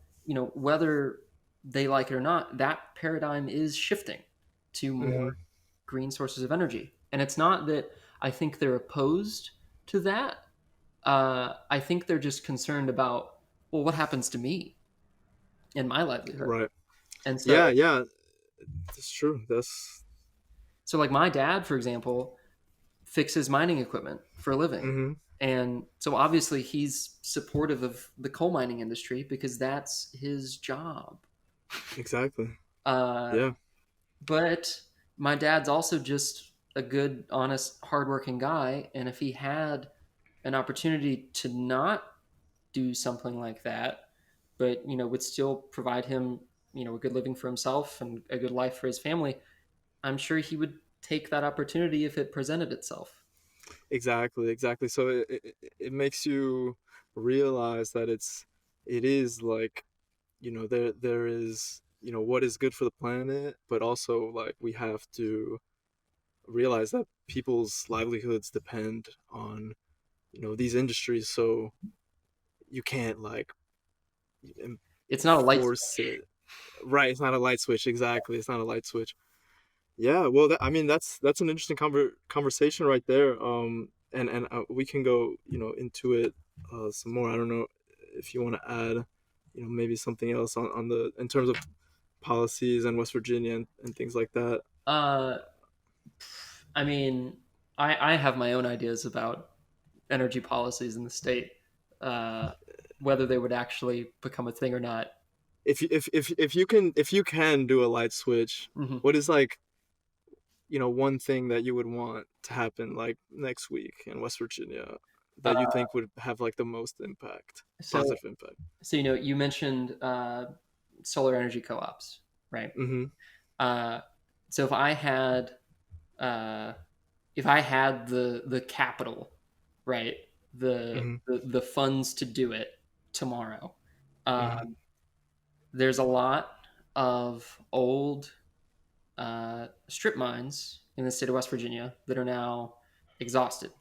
whether they like it or not, that paradigm is shifting to more Mm-hmm, green sources of energy. And it's not that I think they're opposed to that. I think they're just concerned about, well, what happens to me and my livelihood. right. And so, Yeah, yeah. That's true. That's. like my dad, for example, fixes mining equipment for a living. Mm-hmm, And so obviously he's supportive of the coal mining industry because that's his job. exactly. Uh, Yeah. but my dad's also just a good, honest, hardworking guy. And if he had an opportunity to not do something like that, but would still provide him a good living for himself and a good life for his family, I'm sure he would take that opportunity if it presented itself. Exactly. Exactly. So it makes you realize that it is like there is what is good for the planet, but also like we have to realize that people's livelihoods depend on these industries, so you can't like It's not a light force switch. it. Right, it's not a light switch. Exactly, it's not a light switch. Yeah, well, I mean, that's an interesting conversation right there. And we can go into it some more. I don't know if you want to add maybe something else on the in terms of policies and West Virginia and things like that. Uh, I mean, I have my own ideas about energy policies in the state, uh, whether they would actually become a thing or not. If you can do a light switch, Hmm. what is like one thing that you would want to happen like next week in West Virginia that you Uh, think would have like the most impact, so, positive impact? you mentioned solar energy co-ops, right? Mm-hmm. Uh, so uh, if I had the capital, right, Mm-hmm. the funds to do it tomorrow, Mm-hmm. there's a lot of old strip mines in the state of West Virginia that are now exhausted.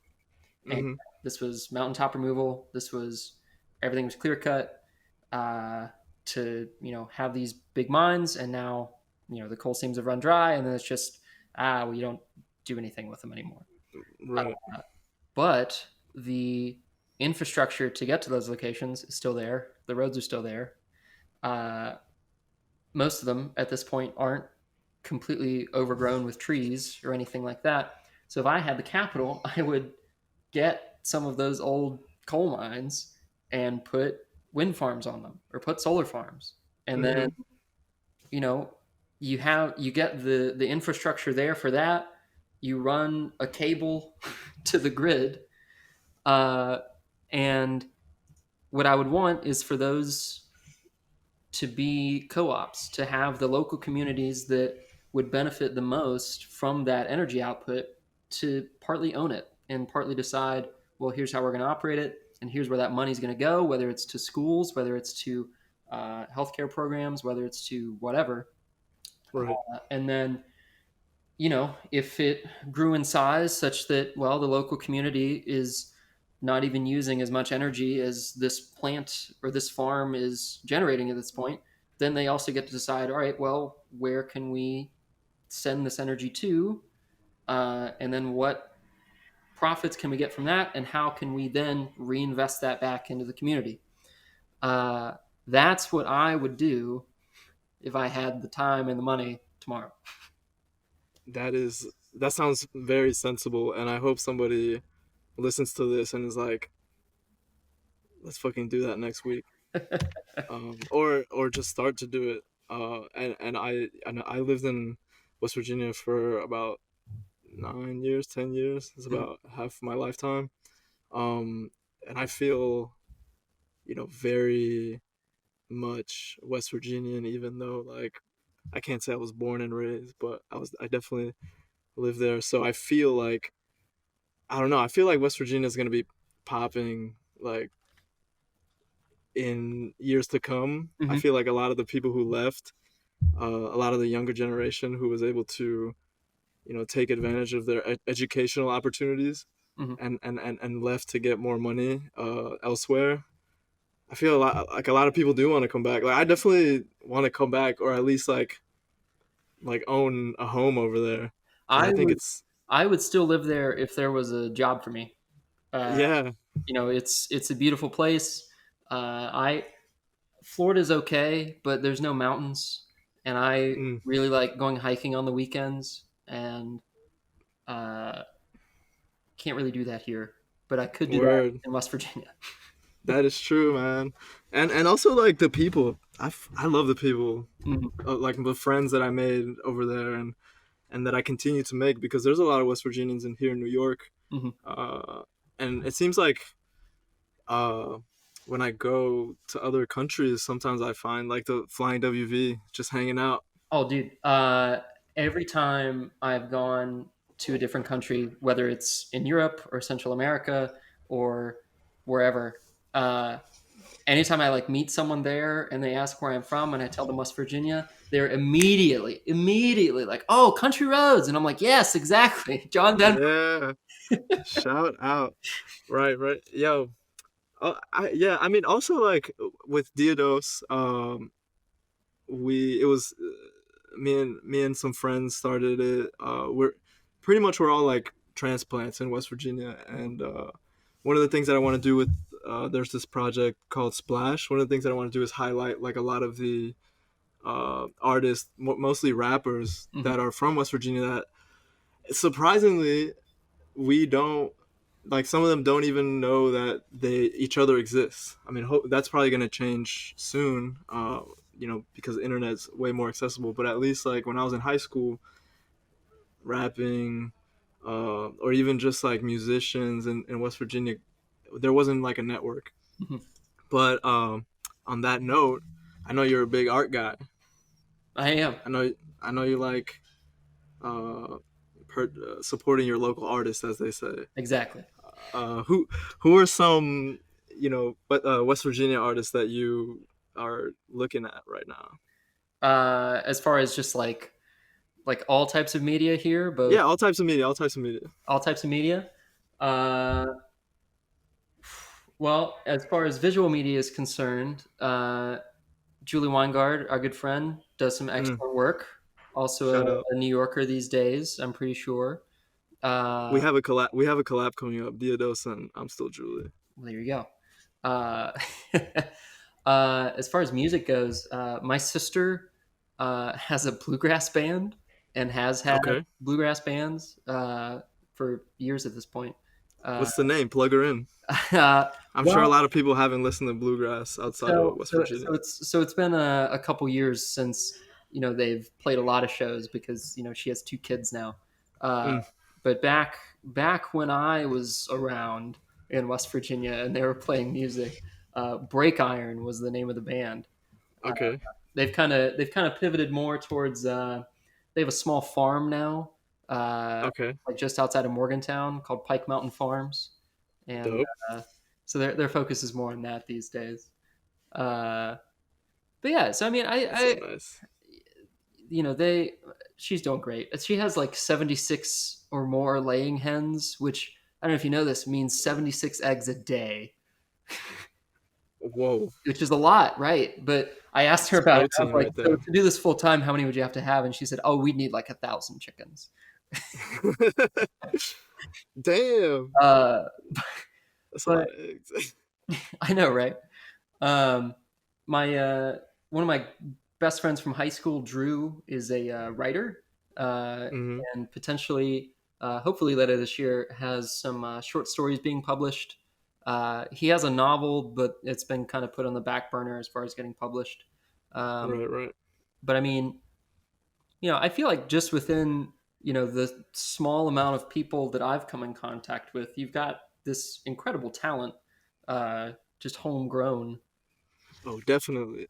And Mm-hmm. this was mountaintop removal. This was everything was clear cut to have these big mines, and now the coal seams have run dry, and then it's just we don't do anything with them anymore. Right. But the infrastructure to get to those locations is still there. The roads are still there. Uh, Most of them at this point aren't completely overgrown with trees or anything like that. So if I had the capital, I would get some of those old coal mines and put wind farms on them or put solar farms. And then, Mm-hmm. you know, you get the infrastructure there for that. You run a cable to the grid. Uh, and what I would want is for those to be co-ops, to have the local communities that would benefit the most from that energy output to partly own it and partly decide, well, here's how we're going to operate it, and here's where that money's going to go, whether it's to schools, whether it's to healthcare programs, whether it's to whatever. Right. And then, if it grew in size such that, well, the local community is not even using as much energy as this plant or this farm is generating at this point, then they also get to decide, all right, well, where can we send this energy to? And then what profits can we get from that? And how can we then reinvest that back into the community? Uh, that's what I would do if I had the time and the money tomorrow. That sounds very sensible, and I hope somebody listens to this and is like, let's fucking do that next week. Or just start to do it. And I lived in West Virginia for about 9 years, 10 years. It's about half my lifetime. Um, and I feel, very much West Virginian, even though like I can't say I was born and raised, but I definitely lived there. So I feel like I don't know. I feel like West Virginia is gonna be popping like in years to come. I Mm-hmm. feel like a lot of the people who left, a lot of the younger generation who was able to, take advantage of their educational opportunities Mm-hmm. and left to get more money elsewhere. I feel a lot of people do want to come back. Like I definitely want to come back, or at least like own a home over there, because I I think would it's I would still live there if there was a job for me. Uh, yeah. it's a beautiful place. I Florida's okay, but there's no mountains, and I Mm, really like going hiking on the weekends, and uh, can't really do that here. But I could do that word. in West Virginia. That is true, man. And also like the people. I love the people. Mhm, Like the friends that I made over there, and that I continue to make, because there's a lot of West Virginians in here in New York. mhm. Uh, and it seems like uh, when I go to other countries, sometimes I find like the flying WV just hanging out. Oh, dude. Every time I've gone to a different country, whether it's in Europe or Central America or wherever, uh, anytime I like meet someone there and they ask where I'm from and I tell them West Virginia, they're immediately like, "Oh, country roads," and I'm like, "Yes, exactly, John Denver." Yeah, shout out. Right, right. Yo, yeah. I mean, also like with DIADOZ, we it was me and some friends started it. We're all like transplants in West Virginia, and one of the things that I want to do with there's this project called Splash. One of the things that I want to do is highlight like a lot of the artists, mostly rappers Mhm, that are from West Virginia that surprisingly we don't like. Some of them don't even know that they each other exists. I mean, that's probably going to change soon, because the internet's way more accessible. But at least like when I was in high school, rapping, or even just like musicians in West Virginia, there wasn't like a network. mhm. But on that note, I know you're a big art guy. I am I know you like uh, supporting your local artists, as they say. exactly. Who are some West Virginia artists that you are looking at right now? As far as just like all types of media here, both Yeah, all types of media, all types of media. all types of media. Uh, well, as far as visual media is concerned, Julie Weingard, our good friend, does some Mm, excellent work. Also shout out. a New Yorker these days, I'm pretty sure. We Uh, have a collab. We have a collab coming up. DIADOZ and I'm Still Julie. well, there you go. Uh, as far as music goes, my sister has a bluegrass band and has had Okay. bluegrass bands for years at this point. Uh, What's the name? Plug her in. uh, I'm sure a well, lot of people haven't listened to bluegrass outside of West Virginia. it's been a couple years since they've played a lot of shows because she has two kids now. Uh, Mm, but back when I was around in West Virginia and they were playing music, Break Iron was the name of the band. Uh, okay. they've kind of pivoted more towards. They have a small farm now, Okay. like just outside of Morgantown, called Pike Mountain Farms, and Dope. so their focus is more on that these days. Uh, but yeah, so I mean, That's so nice. they she's doing great. She has like 76 or more laying hens, which I don't know if you know this means 76 eggs a day, Whoa. which is a lot, right? But I asked her It's about it. I was protein like, right so there. to do this full time, how many would you have to have? And she said, oh, we'd need like 1,000 chickens. Damn. Uh, That's a but lot of eggs. I know, right? Um, my one of my best friends from high school, Drew, is a writer, uh, Hmm. and potentially, hopefully later this year, has some short stories being published. He has a novel, but it's been kind of put on the back burner as far as getting published. Um, Right, right. but I mean, I feel like just within the small amount of people that I've come in contact with, you've got this incredible talent, just homegrown. Oh, definitely.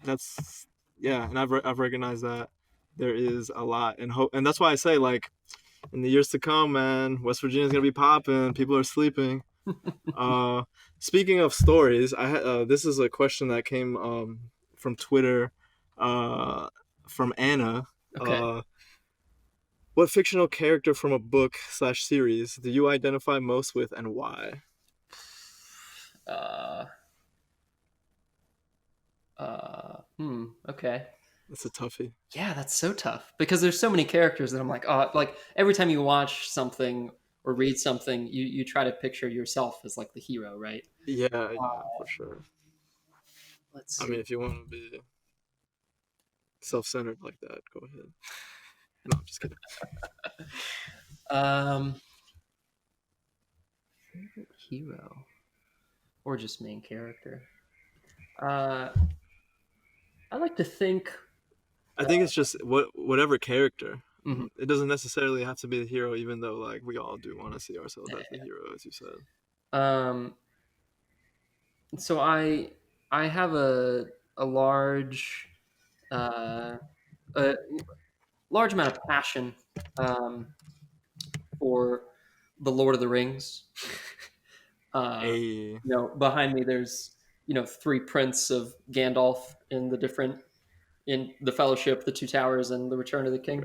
That's, yeah, and I've recognized that there is a lot, and hope, and that's why I say, like, in the years to come, man, West Virginia's gonna be popping. People are sleeping. Uh, Speaking of stories, this is a question that came from Twitter, uh, from Anna. Okay. Uh, what fictional character from a book slash series do you identify most with, and why? Uh, okay. That's a toughie. Yeah, that's so tough because there's so many characters that I'm like, oh, like every time you watch something or read something, you try to picture yourself as like the hero, right? Yeah, Uh, yeah, for sure. let's I see. mean, if you want to be self-centered like that, go ahead. No, I'm just kidding. Um, favorite hero or just main character. Uh, I like to think. I think it's just whatever character. Mhm. It doesn't necessarily have to be the hero, even though like we all do want to see ourselves as the hero, as you said. Um, so I have a large uh, a large amount of passion um, for the Lord of the Rings. Uh, A behind me there's three prints of Gandalf in the Fellowship, the Two Towers, and the Return of the King.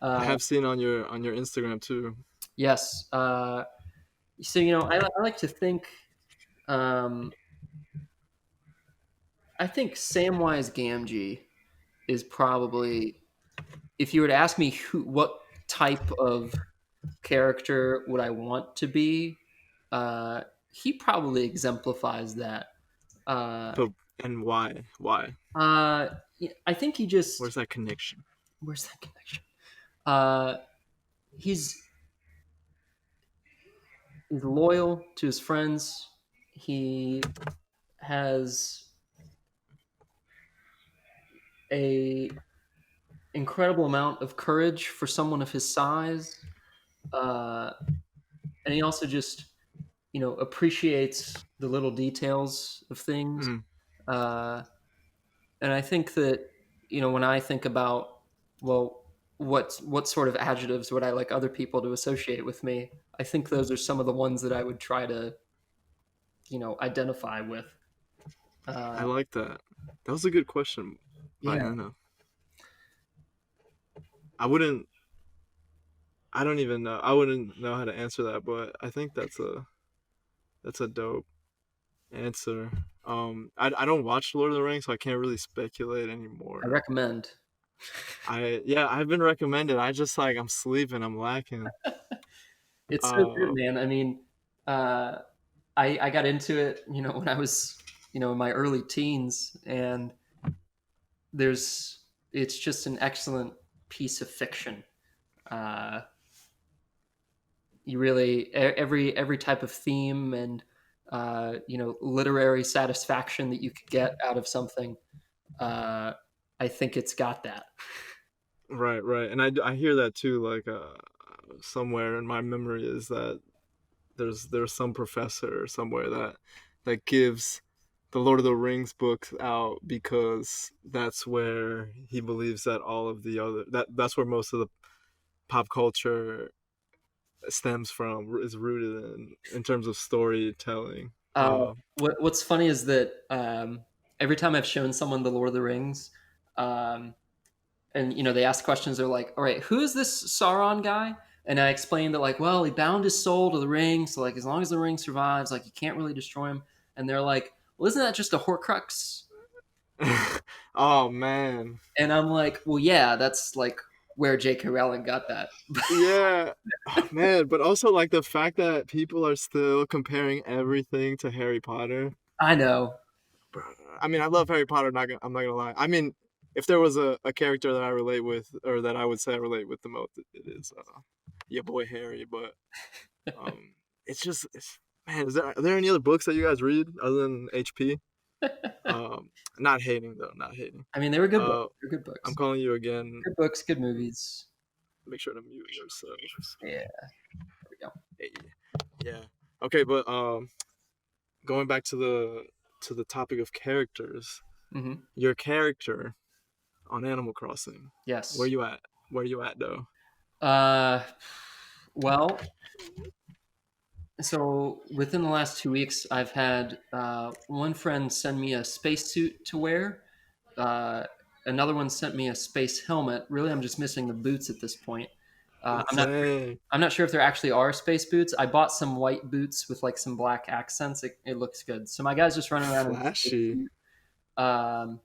I Uh, have seen on your Instagram too. yes. So I like to think. Um, I think Samwise Gamgee is probably, if you were to ask me what type of character would I want to be, uh, he probably exemplifies that. Uh, But and why? Why? uh, I think he just Where's that connection? where's that connection? Uh, he's he's loyal to his friends. He has a incredible amount of courage for someone of his size, uh, and he also just appreciates the little details of things. Mm, Uh, and I think that when I think about, well, what sort of adjectives would I like other people to associate with me, I think those are some of the ones that I would try to identify with. I uh, like that. That was a good question by yeah. Anna. I wouldn't. I don't even know. I wouldn't know how to answer that, but I think that's a dope answer. I don't watch Lord of the Rings, so I can't really speculate I anymore. recommend. Yeah, I've been recommended. I just like I'm sleeping. I'm lacking. It's so good, Uh, man. I mean, uh, I got into it, when I was, in my early teens, and there's it's just an excellent piece of fiction. Uh, you really every type of theme and literary satisfaction that you could get out of something. Uh, I think it's got that. right, right, and I hear that too. Like somewhere in my memory is that there's some professor somewhere that gives the Lord of the Rings books out because that's where he believes that all of the other that's where most of the pop culture stems from, is rooted in terms of storytelling. Uh, what's funny is that every time I've shown someone the Lord of the Rings, um, and they ask questions, they're like, "All right, who is this Sauron guy?" And I explained that, like, well, he bound his soul to the ring, so like as long as the ring survives, like you can't really destroy him. And they're like, "Well, isn't that just a Horcrux?" Oh man. And I'm like, "Well, yeah, that's like where J.K. Rowling got that." Yeah. Oh, man, but also like the fact that people are still comparing everything to Harry Potter. I know. I mean, I love Harry Potter. I'm not gonna lie. I mean, if there was a character that I relate with, or that I would say I relate with the most, it is your boy Harry. But um, man. Are there any other books that you guys read other than HP? Not hating though, not hating. I mean, they were good books. Uh, They're good I'm books. calling you again. Good books, good movies. Make sure to mute yourself. Yeah, there we go. Hey, yeah. Okay, but going back to the topic of characters, Hmm. your character on Animal Crossing, where Yes. you at? Where you at though? Uh, well, so within the last 2 weeks, I've had one friend send me a spacesuit to wear. Uh, Another one sent me a space helmet. Really, I'm just missing the boots at this point. I'm not. Dang, I'm not sure if there actually are space boots. I bought some white boots with like some black accents. It looks good. So my guy's just running around in a flashy. spacesuit. Um,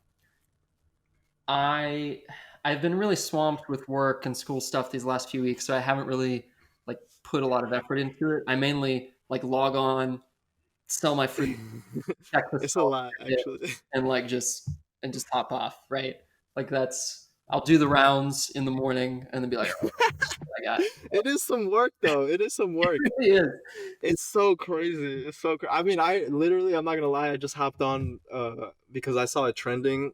I I've been really swamped with work and school stuff these last few weeks, so I haven't really like put a lot of effort into it. I mainly like log on, sell my fruit, check the It's a stuff, lot actually. and like just hop off, right? Like that's I'll do the rounds in the morning and then be like, oh, I got it. It is some work though. It is some work. It really is. It's so crazy. It's so. I mean, I literally. I'm not gonna lie. I just hopped on because I saw it trending,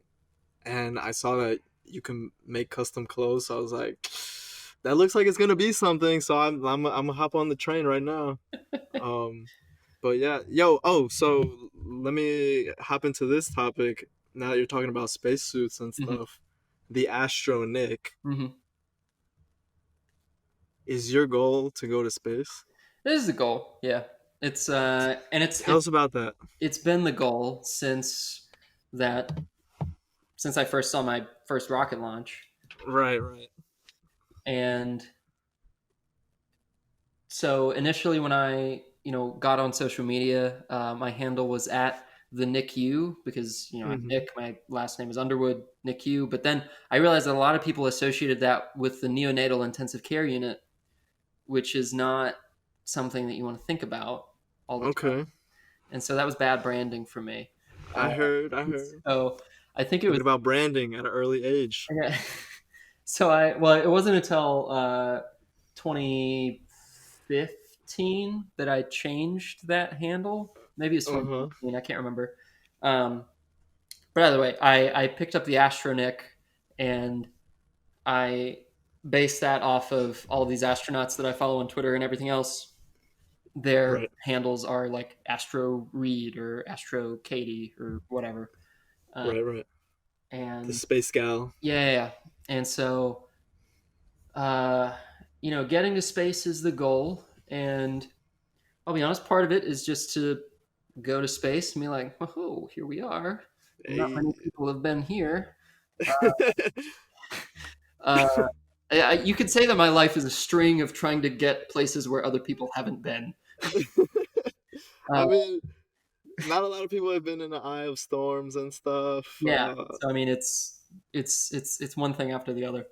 and I saw that you can make custom clothes. So I was like, that looks like it's gonna be something. So I'm gonna hop on the train right now. Um, but yeah, yo, oh, so let me hop into this topic. Now that you're talking about spacesuits and Hmm. stuff, the Astro Nick, Hmm. is your goal to go to space? This is the goal. Yeah, it's and Tell us about that. it's been the goal that since I first saw my first rocket launch. Right, right. And so initially, when I got on social media, my handle was at the Nick U because I'm Hmm. Nick. My last name is Underwood, Nick U. But then I realized that a lot of people associated that with the neonatal intensive care unit, which is not something that you want to think about all the time. Okay. And so that was bad branding for me. Uh, I heard. so I think it was Thinking about branding at an early age. okay. So it wasn't until 2015 that I changed that handle. Maybe it's Uh huh. 2014. I can't remember. Um, but either way, I picked up the Astro Nick and I based that off of all of these astronauts that I follow on Twitter and everything else. Their Right, handles are like Astro Reed or Astro Katie or whatever. Uh, right, right. The and space gal. yeah, yeah, yeah. And so Uh, getting to space is the goal, and I'll be honest, part of it is just to go to space and be like, "Oh, here we are." Not Hey. many people have been here. Uh, You could say that my life is a string of trying to get places where other people haven't been. I Uh, mean, not a lot of people have been in the eye of storms and stuff. yeah. So I mean, it's one thing after the other.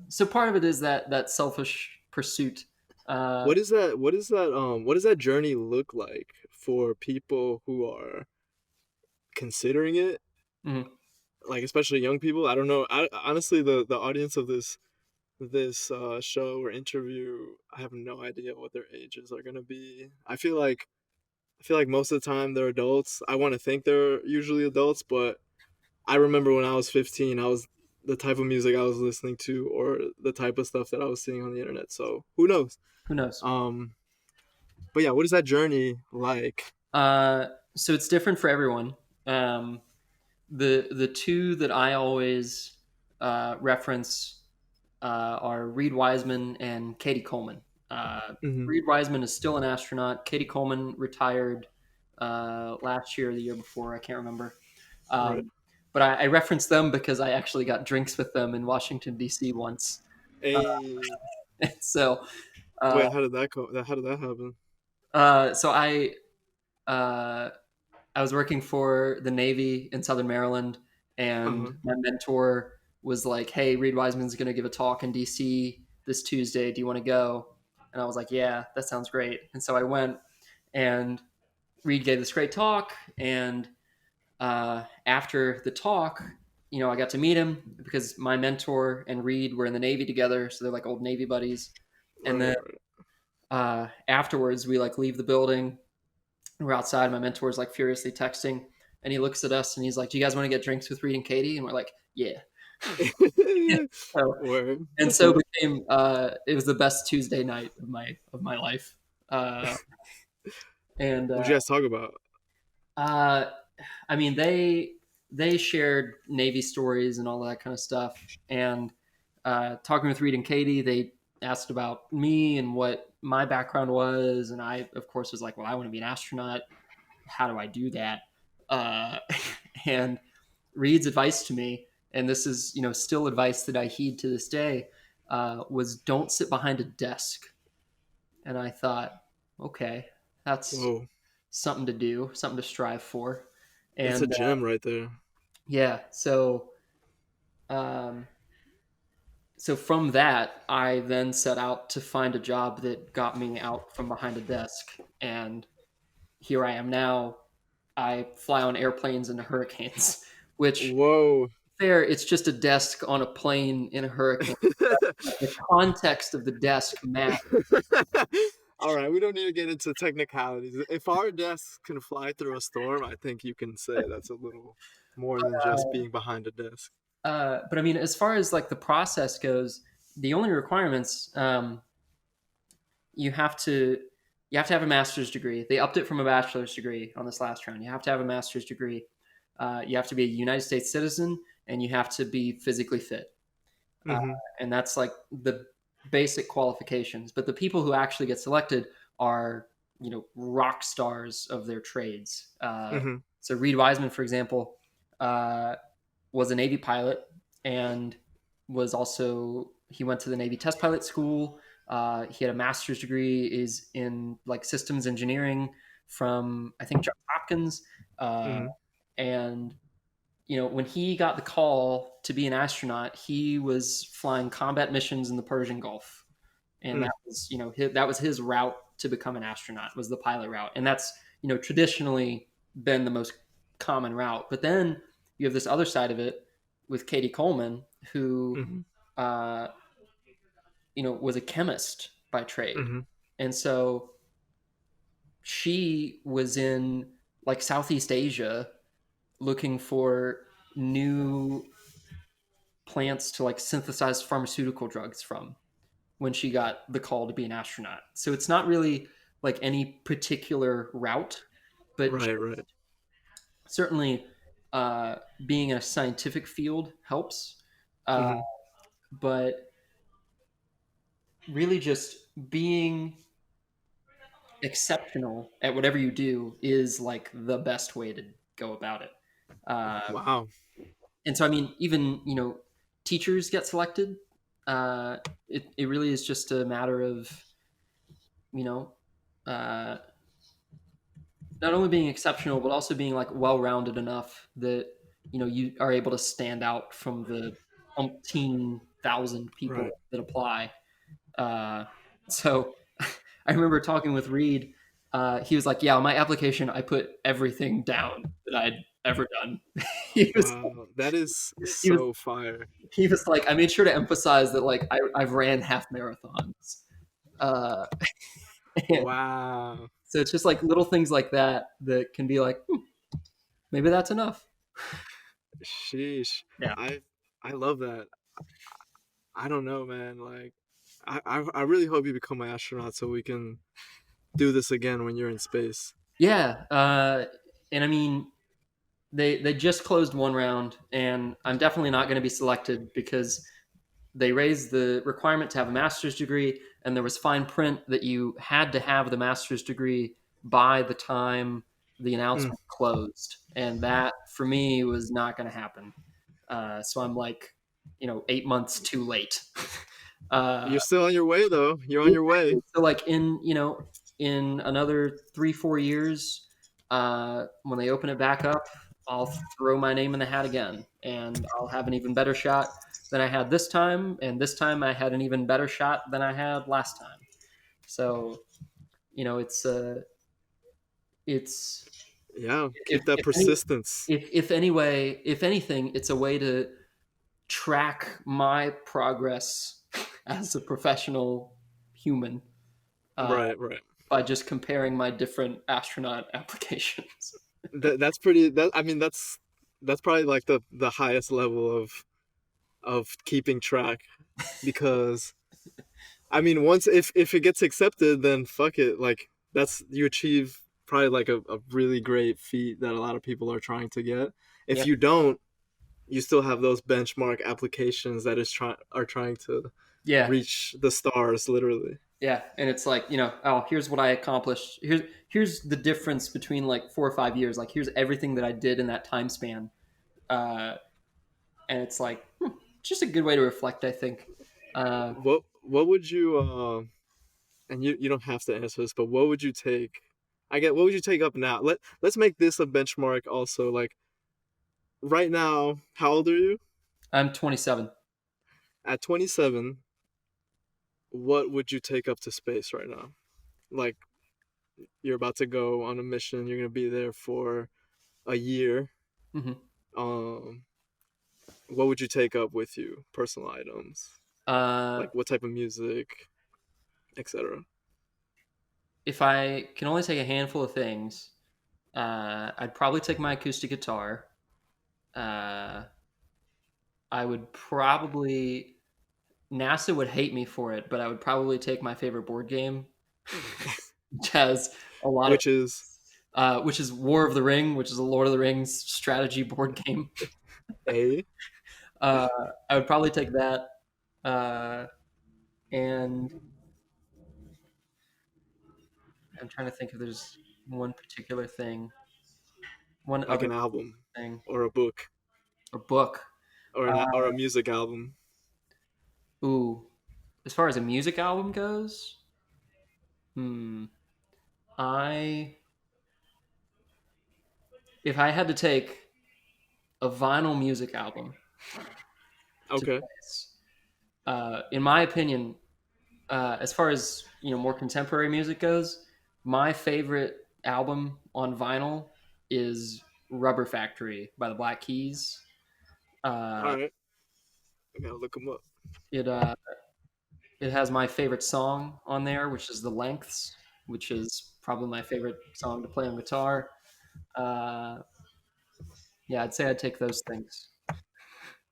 So part of it is that selfish pursuit. Uh, What is that? What is that? What does that journey look like for people who are considering it? mhm. Like, especially young people. I don't know. Honestly, the audience of this show or interview, I have no idea what their ages are gonna be. I feel like most of the time they're adults. I want to think they're usually adults, but I remember when I was 15, I was the type of music I was listening to or the type of stuff that I was seeing on the internet. So who knows? Who knows? Um, but yeah, what is that journey like? So it's different for everyone. Um, the two that I always reference are Reed Wiseman and Katie Coleman. Hmm. Reed Wiseman is still an astronaut. Katie Coleman retired last year or the year before. I can't remember. Right. Um, but I reference them because I actually got drinks with them in Washington D.C. once. Uh, Hey, so, uh, wait, how did that go? How did that happen? so uh, I was working for the Navy in Southern Maryland, Uh and huh. my mentor was like, "Hey, Reed Wiseman's going to give a talk in DC this Tuesday. Do you want to go?" And I was like, "Yeah, that sounds great." And so I went, and Reed gave this great talk. And after the talk, I got to meet him because my mentor and Reed were in the Navy together, so they're like old Navy buddies. And Right. then Right. afterwards, we like leave the building. We're outside. My mentor's like furiously texting, and he looks at us and he's like, "Do you guys want to get drinks with Reed and Katie?" And we're like, "Yeah." so, Word. and so became it was the best Tuesday night of my life. Uh, and What'd you guys talk about? uh, I mean, they shared Navy stories and all that kind of stuff. And talking with Reed and Katie, they asked about me and what my background was, and I, of course, was like, "Well, I want to be an astronaut. How do I do that?" Uh, and Reed's advice to me, and this is still advice that I heed to this day, was don't sit behind a desk. And I thought, okay, that's Whoa, something to do, something to strive for. that's a And gem right there. yeah, um, so from that, I then set out to find a job that got me out from behind a desk, and here I am now. I fly on airplanes into hurricanes, which Whoa. fair, it's just a desk on a plane in a hurricane. The context of the desk matters. All right, we don't need to get into technicalities. If our desks can fly through a storm, I think you can say that's a little more than just being behind a desk. But I mean, as far as like the process goes, the only requirements you have to you have to have a master's degree. They upped it from a bachelor's degree on this last round. You have to have a master's degree. You have to be a United States citizen, and you have to be physically fit. Uh, Mm-hmm. and that's like the basic qualifications. But the people who actually get selected are rock stars of their trades. Mm-hmm. So Reed Wiseman, for example, uh, was a Navy pilot and was also he went to the Navy test pilot school. He had a master's degree is in like systems engineering from I think Johns Hopkins, uh, Mm-hmm. and when he got the call to be an astronaut, he was flying combat missions in the Persian Gulf, and that was that was his route to become an astronaut was the pilot route, and that's traditionally been the most common route. But then you have this other side of it with Katie Coleman, who Mm-hmm. uh, was a chemist by trade, Mm-hmm. and so she was in like Southeast Asia looking for new plants to like synthesize pharmaceutical drugs from when she got the call to be an astronaut. So it's not really like any particular route, but Right, right. certainly uh, being in a scientific field helps. Uh, Mm-hmm. but really, just being exceptional at whatever you do is like the best way to go about it. Uh, Wow. and so, I mean, even teachers get selected. uh, it really is just a matter of, you know, uh, not only being exceptional but also being like well-rounded enough that you are able to stand out from the umpteen thousand people Right. that apply. Uh, so I remember talking with Reed. He was like, "Yeah, on my application, I put everything down that I'd ever done." he was Wow, that is he was so fire. he was like, "I made sure to emphasize that like I've ran half marathons." Uh, and Wow. so it's just like little things like that that can be like, maybe that's enough. Sheesh. Yeah. I I love that. I don't know, man. Like, I really hope you become an astronaut so we can do this again when you're in space. Yeah. And I mean, they just closed one round, and I'm definitely not going to be selected because they raised the requirement to have a master's degree, and there was fine print that you had to have the master's degree by the time the Mm. announcement closed, and that for me was not going to happen. So I'm like, 8 months too late. uh, You're still on your way, though. You're on yeah, your way. so like in another 3-4 years, when they open it back up, I'll throw my name in the hat again, and I'll have an even better shot than I had this time. And this time I had an even better shot than I had last time. So it's Yeah, if keep that if any persistence. if anything, it's a way to track my progress as a professional human. Uh, Right, right. by just comparing my different astronaut applications. That's pretty. That I mean, that's probably like the highest level of keeping track because I mean, once if it gets accepted, then fuck it. Like that's you achieve probably like a really great feat that a lot of people are trying to get. If Yeah, you don't, you still have those benchmark applications that are trying to yeah, reach the stars, literally. yeah. And it's like, oh, here's what I accomplished. Here's the difference between like 4 or 5 years. Like here's everything that I did in that time span. Uh, and it's like just a good way to reflect, I think. Uh, What would you and you don't have to answer this, but what would you take? I get what would you take up now? Let's make this a benchmark also. Like right now, how old are you? I'm 27. At 27, what would you take up to space right now? Like you're about to go on a mission, you're gonna be there for a year. Hmm. Um, what would you take up with you? Personal items, Uh, like what type of music, etc. if I can only take a handful of things, I'd probably take my acoustic guitar. Uh, I would probably NASA would hate me for it, but I would probably take my favorite board game, which has a lot of, Which is which is War of the Ring, which is a Lord of the Rings strategy board game. a Uh, I would probably take that, uh, and I'm trying to think if there's one particular thing, one like other an album thing, or a book or book. or a music album. Ooh, as far as a music album goes, hmm, I if I had to take a vinyl music album to Okay. place, in my opinion, as far as more contemporary music goes, my favorite album on vinyl is Rubber Factory by the Black Keys. All Uh, right. I gotta look them up. it uh, it has my favorite song on there, which is The Lengths, which is probably my favorite song to play on guitar. Uh, yeah, I'd say I'd take those things.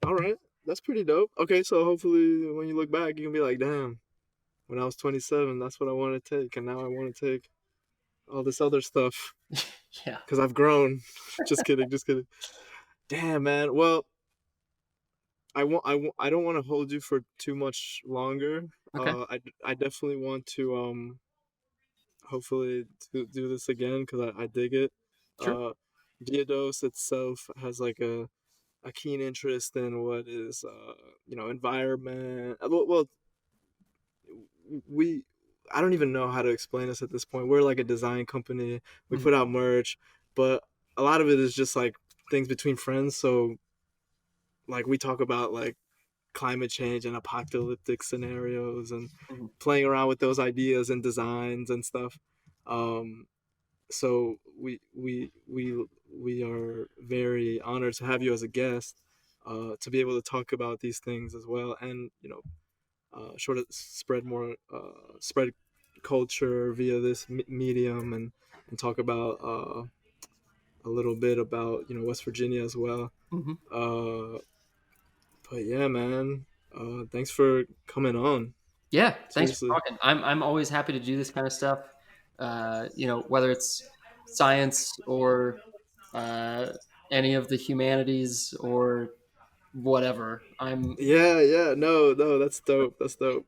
All right. That's pretty dope. Okay, so hopefully when you look back, you can be like, damn, when I was 27, that's what I wanted to take, and now I want to take all this other stuff Yeah. because I've grown. Just kidding, just kidding. Damn, man. Well, I don't want to hold you for too much longer. Okay. I definitely want to hopefully do this again because I dig it. Sure. Uh, DIADOZ itself has like a keen interest in what is environment. Well, we I don't even know how to explain this at this point. We're like a design company. We Mhm. put out merch, but a lot of it is just like things between friends. So like we talk about like climate change and apocalyptic scenarios and Mhm. playing around with those ideas and designs and stuff. Um, so we are very honored to have you as a guest, to be able to talk about these things as well, and sort of spread culture via this medium, and talk about a little bit about West Virginia as well. Mhm. Uh, but yeah, man, thanks for coming on. Yeah, thanks for Seriously. talking. I'm always happy to do this kind of stuff. Whether it's science or uh, any of the humanities or whatever. I'm Yeah, yeah, no, no, that's dope. That's dope.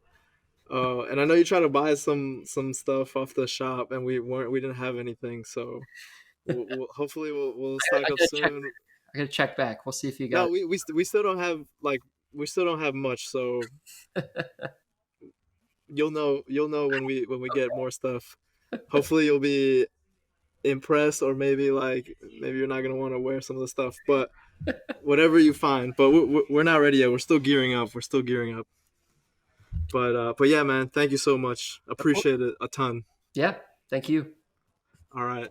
And I know you tried to buy some stuff off the shop, and we didn't have anything, so hopefully we'll stock I up gotta check. soon. I gotta check back. We'll see if you got No, we still don't have like we still don't have much, so it. you'll know when we get more stuff. Hopefully you'll be impressed, or maybe you're not gonna want to wear some of the stuff, but whatever you find. But we're not ready yet. We're still gearing up. We're still gearing up. But yeah, man, thank you so much. Of course. Appreciate it a ton. Yeah. Thank you. All right.